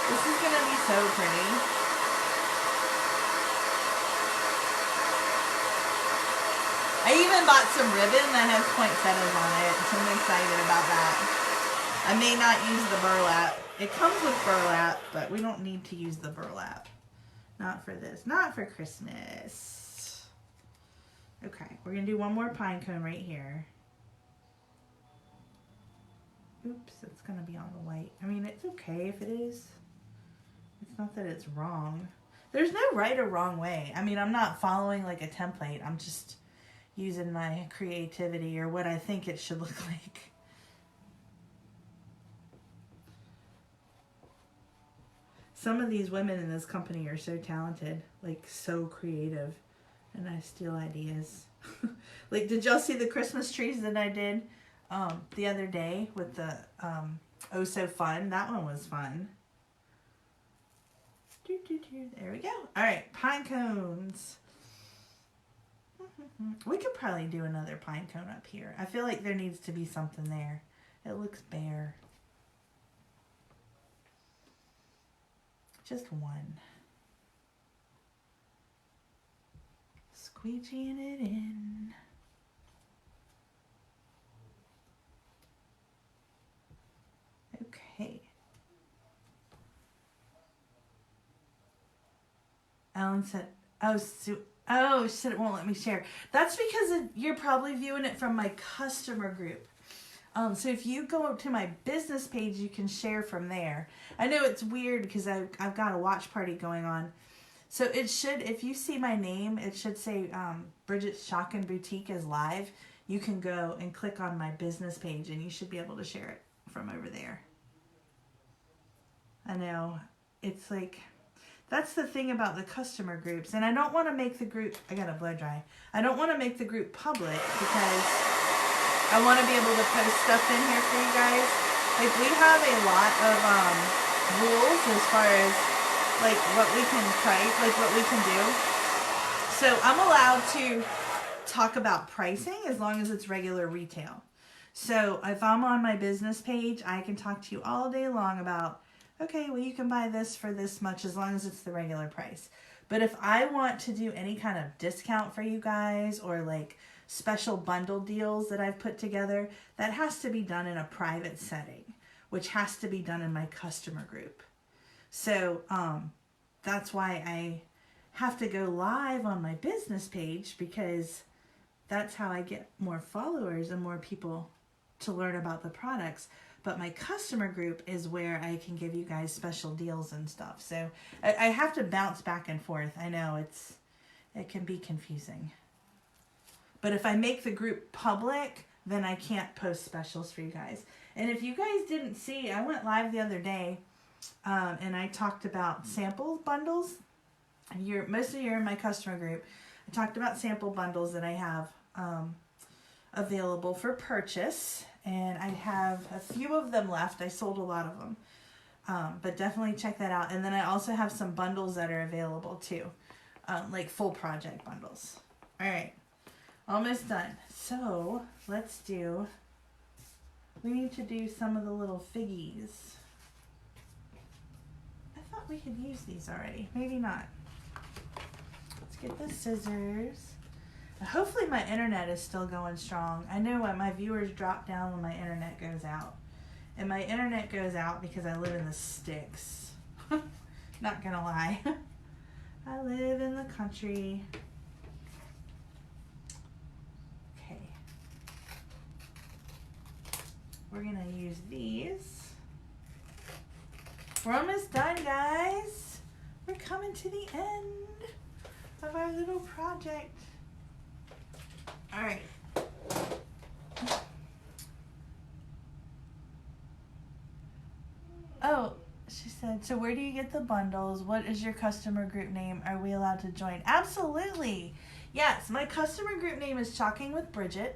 This is gonna be so pretty. I even bought some ribbon that has poinsettas on it, so I'm excited about that. I may not use the burlap. It comes with burlap, but we don't need to use the burlap. Not for this. Not for Christmas. Okay, we're gonna do one more pine cone right here. Oops, it's gonna be on the white. I mean, it's okay if it is. It's not that it's wrong. There's no right or wrong way. I mean, I'm not following like a template. I'm just using my creativity or what I think it should look like. Some of these women in this company are so talented, like so creative. And I steal ideas. Like, did y'all see the Christmas trees that I did the other day with the Oh So Fun? That one was fun. There we go. All right, pine cones. We could probably do another pine cone up here. I feel like there needs to be something there. It looks bare. Just one. Squeegeeing it in. Okay. Ellen said, she said it won't let me share. That's because you're probably viewing it from my customer group. So if you go to my business page, you can share from there. I know it's weird because I've got a watch party going on. So it should, if you see my name, it should say Bridgette's Shop and Boutique is live. You can go and click on my business page and you should be able to share it from over there. I know, it's like, that's the thing about the customer groups. And I don't want to make the group, I gotta blow dry. I don't want to make the group public because I want to be able to post stuff in here for you guys. Like, we have a lot of rules as far as like what we can price, like what we can do. So I'm allowed to talk about pricing as long as it's regular retail. So if I'm on my business page, I can talk to you all day long about, okay, well, you can buy this for this much as long as it's the regular price. But if I want to do any kind of discount for you guys or like special bundle deals that I've put together, that has to be done in a private setting, which has to be done in my customer group. So that's why I have to go live on my business page, because that's how I get more followers and more people to learn about the products. But my customer group is where I can give you guys special deals and stuff. So I have to bounce back and forth. I know it can be confusing. But if I make the group public, then I can't post specials for you guys. And if you guys didn't see, I went live the other day and I talked about sample bundles. Most of you are in my customer group. I talked about sample bundles that I have available for purchase. and I have a few of them left. I sold a lot of them, but definitely check that out. And then I also have some bundles that are available too, like full project bundles. All right, almost done. So let's do, we need to do some of the little figgies. I thought we could use these already. Maybe not. Let's get the scissors. Hopefully my internet is still going strong. I know my viewers drop down when my internet goes out. And my internet goes out because I live in the sticks. Not gonna lie. I live in the country. Okay. We're gonna use these. We're almost done, guys. We're coming to the end of our little project. All right. Oh, she said, so where do you get the bundles? What is your customer group name? Are we allowed to join? Absolutely. Yes, my customer group name is Chalking with Bridgette.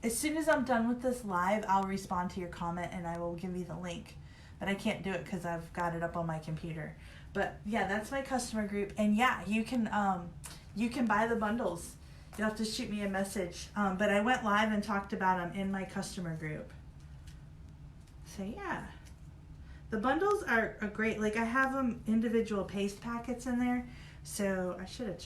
As soon as I'm done with this live, I'll respond to your comment and I will give you the link. But I can't do it because I've got it up on my computer. But yeah, that's my customer group. And yeah, you can buy the bundles. You'll have to shoot me a message. But I went live and talked about them in my customer group. So yeah. The bundles are great. Like I have them individual paste packets in there. So I should have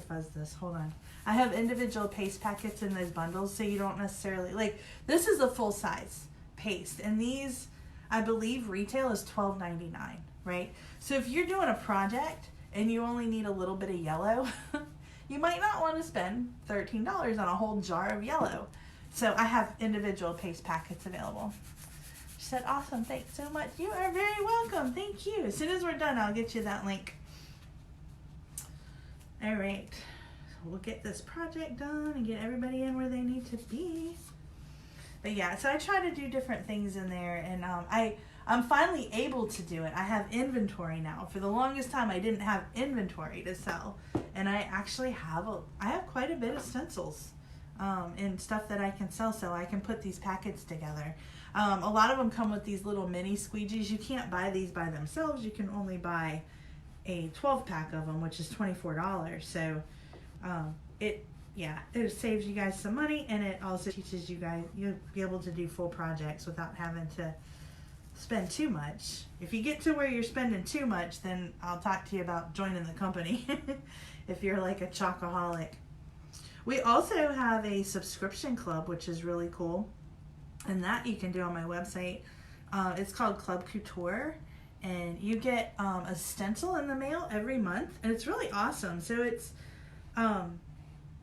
fuzzed this. Hold on. I have individual paste packets in those bundles, so you don't necessarily, like, this is a full size paste. And these, I believe retail is $12.99, right? So if you're doing a project and you only need a little bit of yellow, you might not want to spend $13 on a whole jar of yellow. So I have individual paste packets available. She said, awesome, thanks so much. You are very welcome. Thank you. As soon as we're done, I'll get you that link. All right. So we'll get this project done and get everybody in where they need to be. But yeah, so I try to do different things in there, and I'm finally able to do it. I have inventory now. For the longest time, I didn't have inventory to sell, and I actually have quite a bit of stencils and stuff that I can sell, so I can put these packets together. A lot of them come with these little mini squeegees. You can't buy these by themselves. You can only buy a 12-pack of them, which is $24. So it saves you guys some money, and it also teaches you guys, you'll be able to do full projects without having to spend too much. If you get to where you're spending too much, then I'll talk to you about joining the company if you're like a chocoholic. We also have a subscription club, which is really cool, and that you can do on my website. It's called Club Couture, and you get a stencil in the mail every month, and it's really awesome. So it's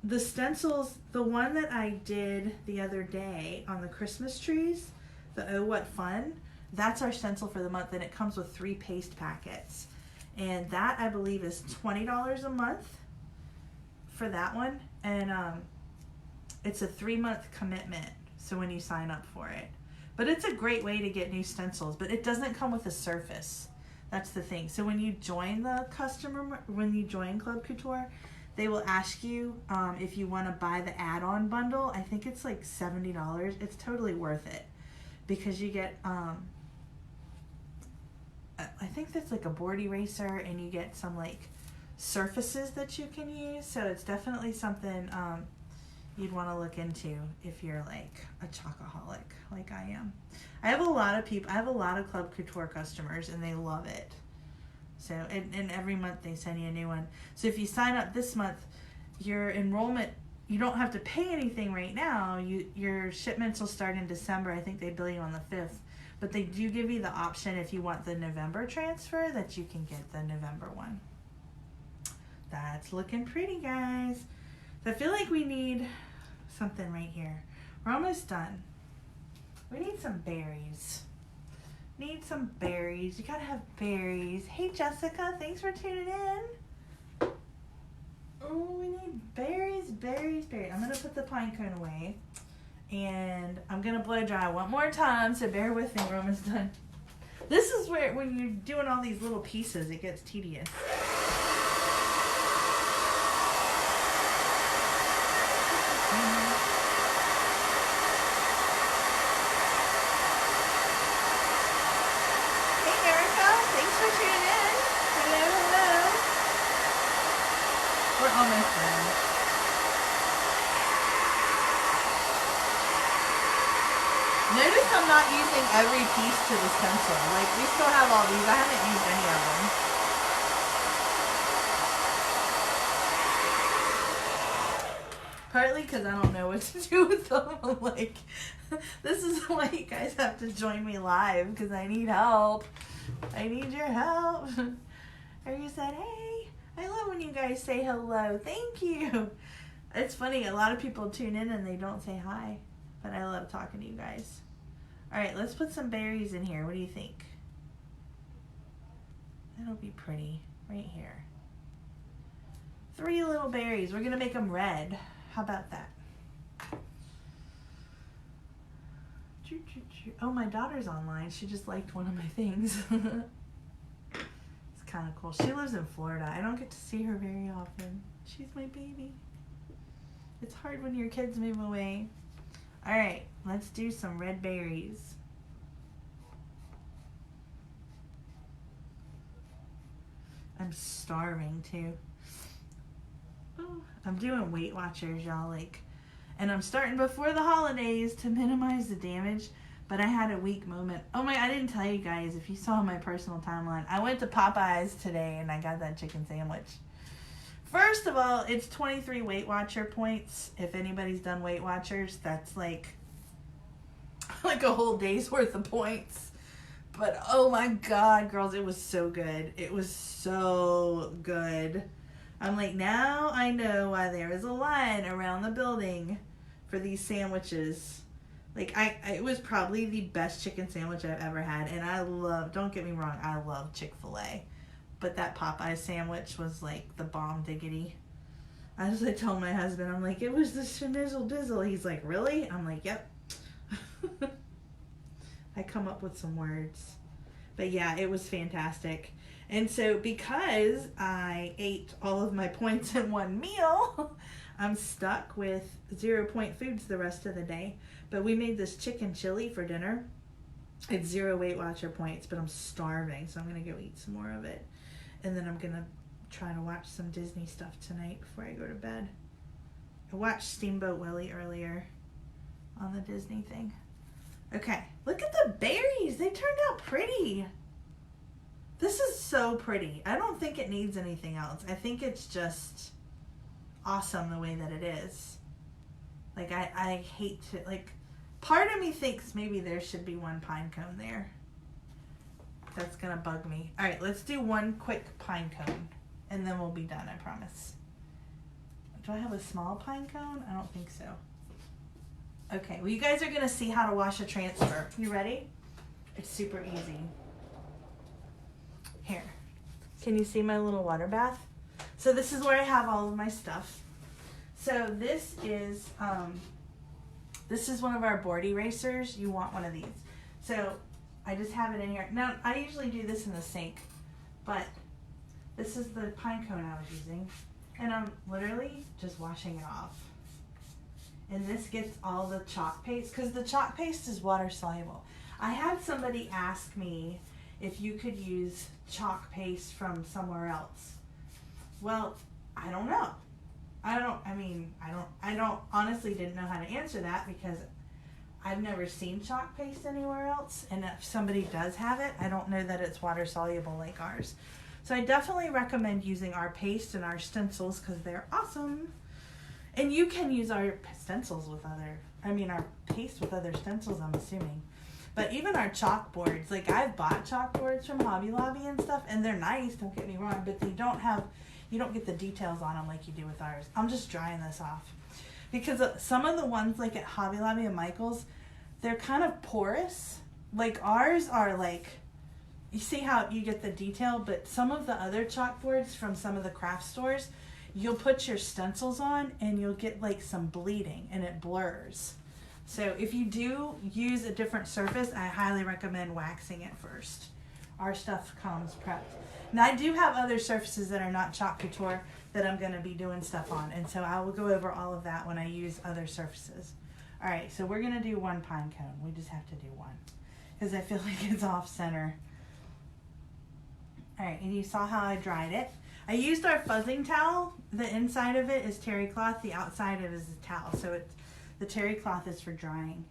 the stencils, the one that I did the other day on the Christmas trees, the Oh What Fun, that's our stencil for the month, and it comes with 3 paste packets. And that, I believe, is $20 a month for that one. And it's a 3-month commitment, so when you sign up for it. But it's a great way to get new stencils, but it doesn't come with a surface. That's the thing. So when you join Club Couture, they will ask you if you want to buy the add-on bundle. I think it's like $70. It's totally worth it because you get, I think that's like a board eraser, and you get some like surfaces that you can use. So it's definitely something you'd want to look into if you're like a chocoholic like I am. I have a lot of Club Couture customers, and they love it. So, and every month they send you a new one. So if you sign up this month, your enrollment, you don't have to pay anything right now. Your shipments will start in December. I think they bill you on the 5th. But they do give you the option, if you want the November transfer, that you can get the November one. That's looking pretty, guys. So I feel like we need something right here. We're almost done. We need some berries. Need some berries. You gotta have berries. Hey Jessica, thanks for tuning in. Oh, we need berries, berries, berries. I'm gonna put the pine cone away, and I'm gonna blow dry one more time, so bear with me. We're almost done. This is where, when you're doing all these little pieces, it gets tedious. We're almost done. Notice I'm not using every piece to the stencil. Like, we still have all these. I haven't used any of them. Partly because I don't know what to do with them. I'm like, this is why you guys have to join me live, because I need help. I need your help. Or you said, hey, I love when you guys say hello. Thank you. It's funny, a lot of people tune in and they don't say hi, but I love talking to you guys. All right, let's put some berries in here. What do you think? That'll be pretty right here. 3 little berries. We're going to make them red. How about that? Oh, my daughter's online. She just liked one of my things. It's kind of cool. She lives in Florida. I don't get to see her very often. She's my baby. It's hard when your kids move away. All right, let's do some red berries. I'm starving too. Oh, I'm doing Weight Watchers, y'all, like, and I'm starting before the holidays to minimize the damage, but I had a weak moment. Oh my, I didn't tell you guys, if you saw my personal timeline, I went to Popeyes today and I got that chicken sandwich. First of all, it's 23 Weight Watcher points. If anybody's done Weight Watchers, that's like a whole day's worth of points. But oh my God, girls, it was so good. It was so good. I'm like, now I know why there is a line around the building for these sandwiches. Like, it was probably the best chicken sandwich I've ever had. And I love, don't get me wrong, I love Chick-fil-A. But that Popeye sandwich was like the bomb diggity. I was like, told my husband, I'm like, it was the schnizzle dizzle. He's like, really? I'm like, yep. I come up with some words. But yeah, it was fantastic. And so because I ate all of my points in one meal, I'm stuck with 0 point foods the rest of the day. But we made this chicken chili for dinner. It's 0 Weight Watcher points, but I'm starving, so I'm going to go eat some more of it. And then I'm going to try to watch some Disney stuff tonight before I go to bed. I watched Steamboat Willie earlier on the Disney thing. Okay, look at the berries. They turned out pretty. This is so pretty. I don't think it needs anything else. I think it's just awesome the way that it is. Like, I hate to, like, part of me thinks maybe there should be one pine cone there. That's gonna bug me. All right, let's do one quick pine cone and then we'll be done, I promise. Do I have a small pine cone? I don't think so. Okay, well, you guys are gonna see how to wash a transfer. You ready? It's super easy. Here, can you see my little water bath? So this is where I have all of my stuff. So this is one of our board erasers. You want one of these. So I just have it in here. Now, I usually do this in the sink, but this is the pine cone I was using, and I'm literally just washing it off. And this gets all the chalk paste, because the chalk paste is water soluble. I had somebody ask me if you could use chalk paste from somewhere else. Well, I don't know. I don't honestly didn't know how to answer that because I've never seen chalk paste anywhere else. And if somebody does have it, I don't know that it's water soluble like ours. So I definitely recommend using our paste and our stencils because they're awesome. And you can use our stencils with our paste with other stencils, I'm assuming. But even our chalkboards, like I've bought chalkboards from Hobby Lobby and stuff, and they're nice, don't get me wrong, but you don't get the details on them like you do with ours. I'm just drying this off. Because some of the ones like at Hobby Lobby and Michael's, they're kind of porous. Like ours are like, you see how you get the detail, but some of the other chalkboards from some of the craft stores, you'll put your stencils on and you'll get like some bleeding and it blurs. So if you do use a different surface, I highly recommend waxing it first. Our stuff comes prepped. Now I do have other surfaces that are not chalk couture that I'm going to be doing stuff on, and so I will go over all of that when I use other surfaces. All right, so we're going to do one pine cone. We just have to do one because I feel like it's off center. All right, and you saw how I dried it. I used our fuzzing towel. The inside of it is terry cloth. The outside of it is a towel. So it's, the terry cloth is for drying.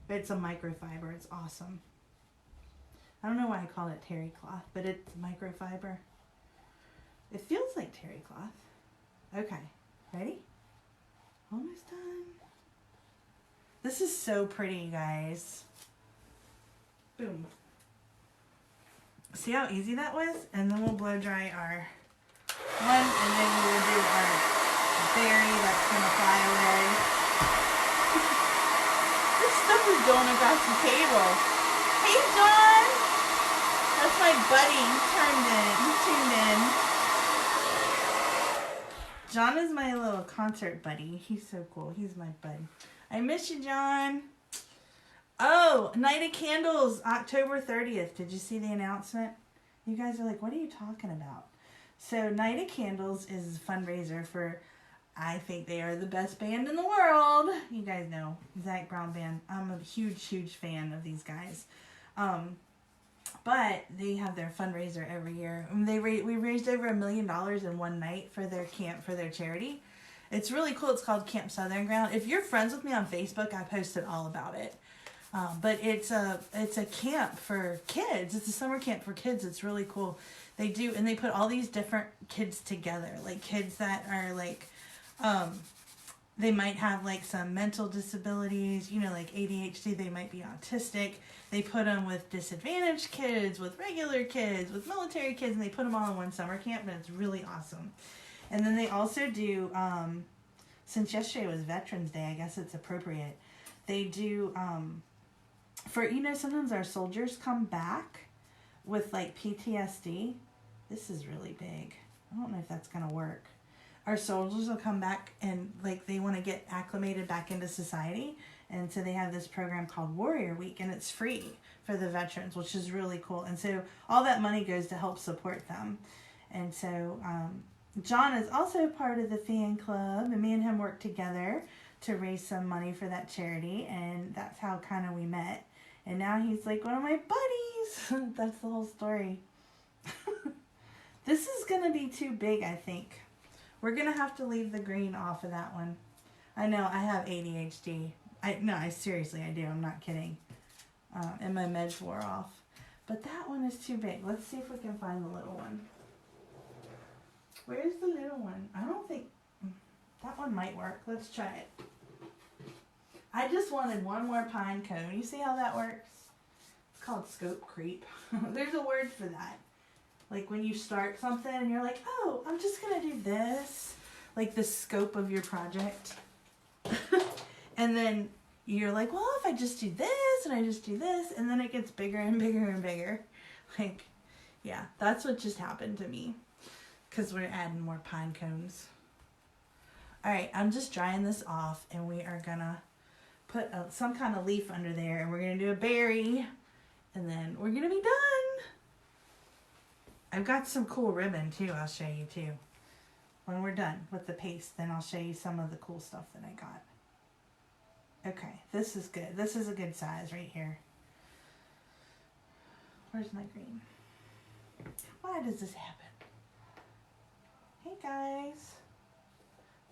It's a microfiber. It's awesome. I don't know why I call it terry cloth, but it's microfiber. It feels like terry cloth. Okay, ready? Almost done. This is so pretty, guys. Boom. See how easy that was? And then we'll blow dry our one, and then we will do our berry that's gonna fly away. This stuff is going across the table. Hey, John! That's my buddy. He tuned in. John is my little concert buddy. He's so cool. He's my bud. I miss you, John. Oh, Night of Candles, October 30th. Did you see the announcement? You guys are like, what are you talking about? So Night of Candles is a fundraiser for, I think they are the best band in the world. You guys know, Zach Brown Band. I'm a huge, huge fan of these guys. But they have their fundraiser every year. We raised over $1 million in one night for their camp, for their charity. It's really cool. It's called Camp Southern Ground. If you're friends with me on Facebook, I posted all about it. But it's a camp for kids. It's a summer camp for kids. It's really cool. They do, and they put all these different kids together, like kids that are like, they might have like some mental disabilities, you know, like ADHD. They might be autistic. They put them with disadvantaged kids, with regular kids, with military kids, and they put them all in one summer camp, and it's really awesome. And then they also do, since yesterday was Veterans Day, I guess it's appropriate. They do, for, you know, sometimes our soldiers come back with like PTSD. This is really big. I don't know if that's going to work. Our soldiers will come back and like they want to get acclimated back into society. And so they have this program called Warrior Week, and it's free for the veterans, which is really cool. And so all that money goes to help support them. And so John is also part of the fan club, and me and him work together to raise some money for that charity. And that's how kind of we met. And now he's like one of my buddies. That's the whole story. This is going to be too big, I think. We're going to have to leave the green off of that one. I know, I have ADHD. I seriously, I do. I'm not kidding. And my meds wore off. But that one is too big. Let's see if we can find the little one. Where's the little one? I don't think... That one might work. Let's try it. I just wanted one more pine cone. You see how that works? It's called scope creep. There's a word for that. Like when you start something and you're like, oh, I'm just going to do this. Like the scope of your project. And then you're like, well, if I just do this and I just do this, and then it gets bigger and bigger and bigger. Like, yeah, that's what just happened to me. Because we're adding more pine cones. All right, I'm just drying this off, and we are going to put some kind of leaf under there, and we're going to do a berry, and then we're going to be done. I've got some cool ribbon, too. I'll show you, too. When we're done with the paste, then I'll show you some of the cool stuff that I got. Okay, this is good. This is a good size right here. Where's my green? Why does this happen? Hey, guys.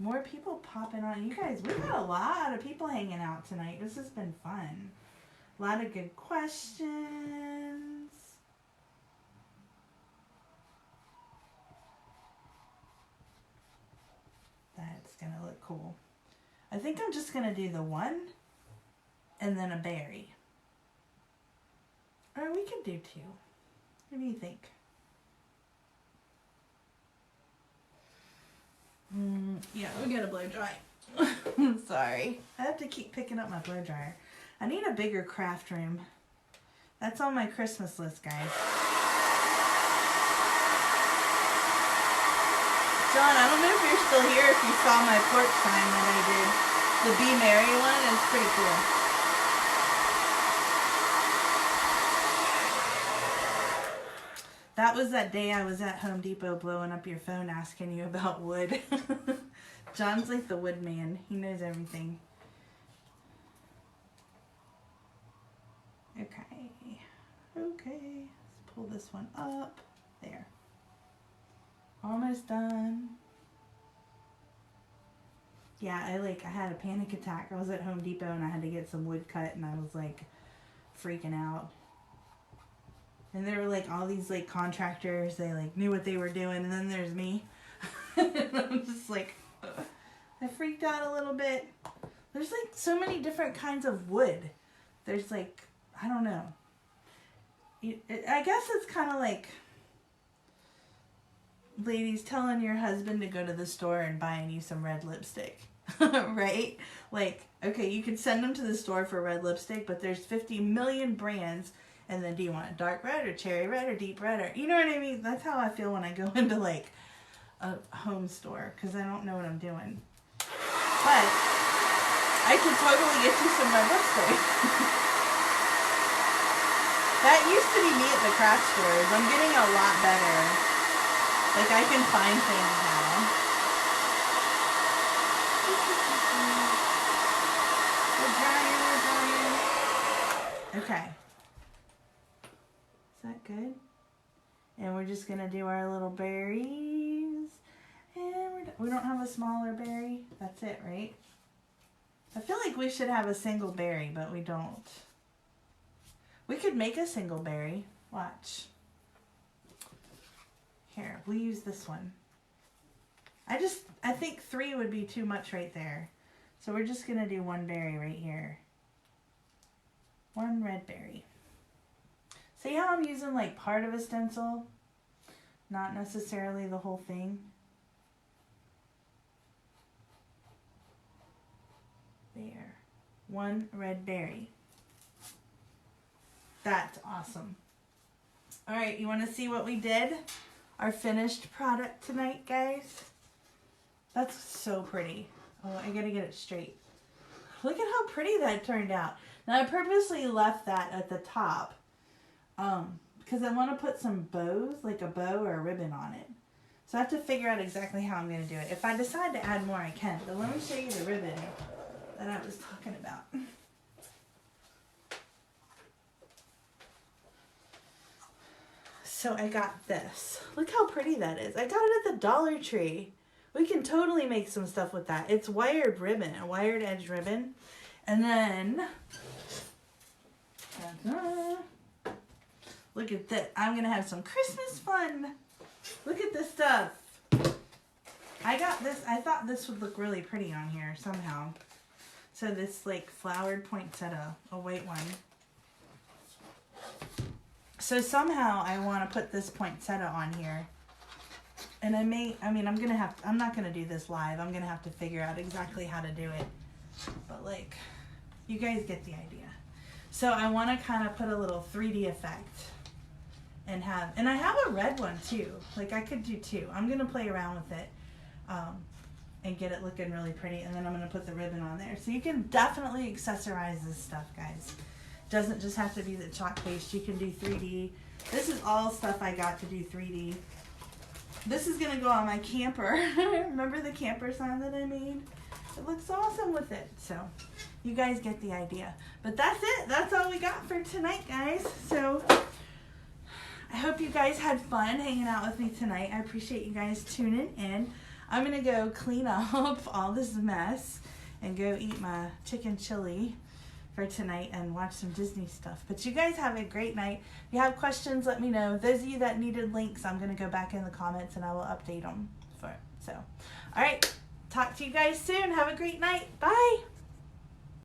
More people popping on. You guys, we've got a lot of people hanging out tonight. This has been fun. A lot of good questions. That's going to look cool. I think I'm just going to do the one and then a berry. Or we could do two. What do you think? Yeah, we got to blow dry. Sorry. I have to keep picking up my blow dryer. I need a bigger craft room. That's on my Christmas list, guys. John, I don't know if you're still here, if you saw my porch sign that I did. The Be Merry one is pretty cool. That was that day I was at Home Depot blowing up your phone asking you about wood. John's like the wood man. He knows everything. Okay. Okay. Let's pull this one up. There. Almost done. Yeah, I had a panic attack. I was at Home Depot and I had to get some wood cut and I was like freaking out. And there were like all these like contractors, they like knew what they were doing, and then there's me. And I'm just like, I freaked out a little bit. There's like so many different kinds of wood. There's like, I don't know. I guess it's kind of like ladies telling your husband to go to the store and buying you some red lipstick. Right? Like, okay, you could send them to the store for red lipstick, but there's 50 million brands. And then do you want dark red or cherry red or deep red, or you know what I mean? That's how I feel when I go into like a home store, because I don't know what I'm doing. But I could totally get you some red lipstick. That used to be me at the craft stores. I'm getting a lot better. Like I can find things now. We're drying. Okay. Is that good? And we're just gonna do our little berries. And we don't have a smaller berry. That's it, right? I feel like we should have a single berry, but we don't. We could make a single berry. Watch. Here, we'll use this one. I think 3 would be too much right there. So we're just gonna do 1 berry right here. 1 red berry. See how I'm using like part of a stencil? Not necessarily the whole thing. There. 1 red berry. That's awesome. All right, you want to see what we did? Our finished product tonight, guys? That's so pretty. Oh, I gotta get it straight. Look at how pretty that turned out. Now I purposely left that at the top. Because I want to put some bows, like a bow or a ribbon on it. So I have to figure out exactly how I'm going to do it. If I decide to add more, I can. But let me show you the ribbon that I was talking about. So I got this. Look how pretty that is. I got it at the Dollar Tree. We can totally make some stuff with that. It's wired ribbon, a wired edge ribbon. And then... ta-da. Look at this. I'm going to have some Christmas fun. Look at this stuff. I got this. I thought this would look really pretty on here somehow. So this like flowered poinsettia, a white one. So somehow I want to put this poinsettia on here. And I'm not going to do this live. I'm going to have to figure out exactly how to do it. But like, you guys get the idea. So I want to kind of put a little 3D effect. And I have a red one too. Like I could do 2. I'm gonna play around with it and get it looking really pretty, and then I'm gonna put the ribbon on there. So you can definitely accessorize this stuff, guys. Doesn't just have to be the chalk paste. You can do 3D. This is all stuff I got to do 3D. This is gonna go on my camper. Remember the camper sign that I made? It looks awesome with it. So you guys get the idea. But that's it. That's all we got for tonight, guys. So I hope you guys had fun hanging out with me tonight. I appreciate you guys tuning in. I'm going to go clean up all this mess and go eat my chicken chili for tonight and watch some Disney stuff. But you guys have a great night. If you have questions, let me know. Those of you that needed links, I'm going to go back in the comments and I will update them for it. So, all right. Talk to you guys soon. Have a great night. Bye.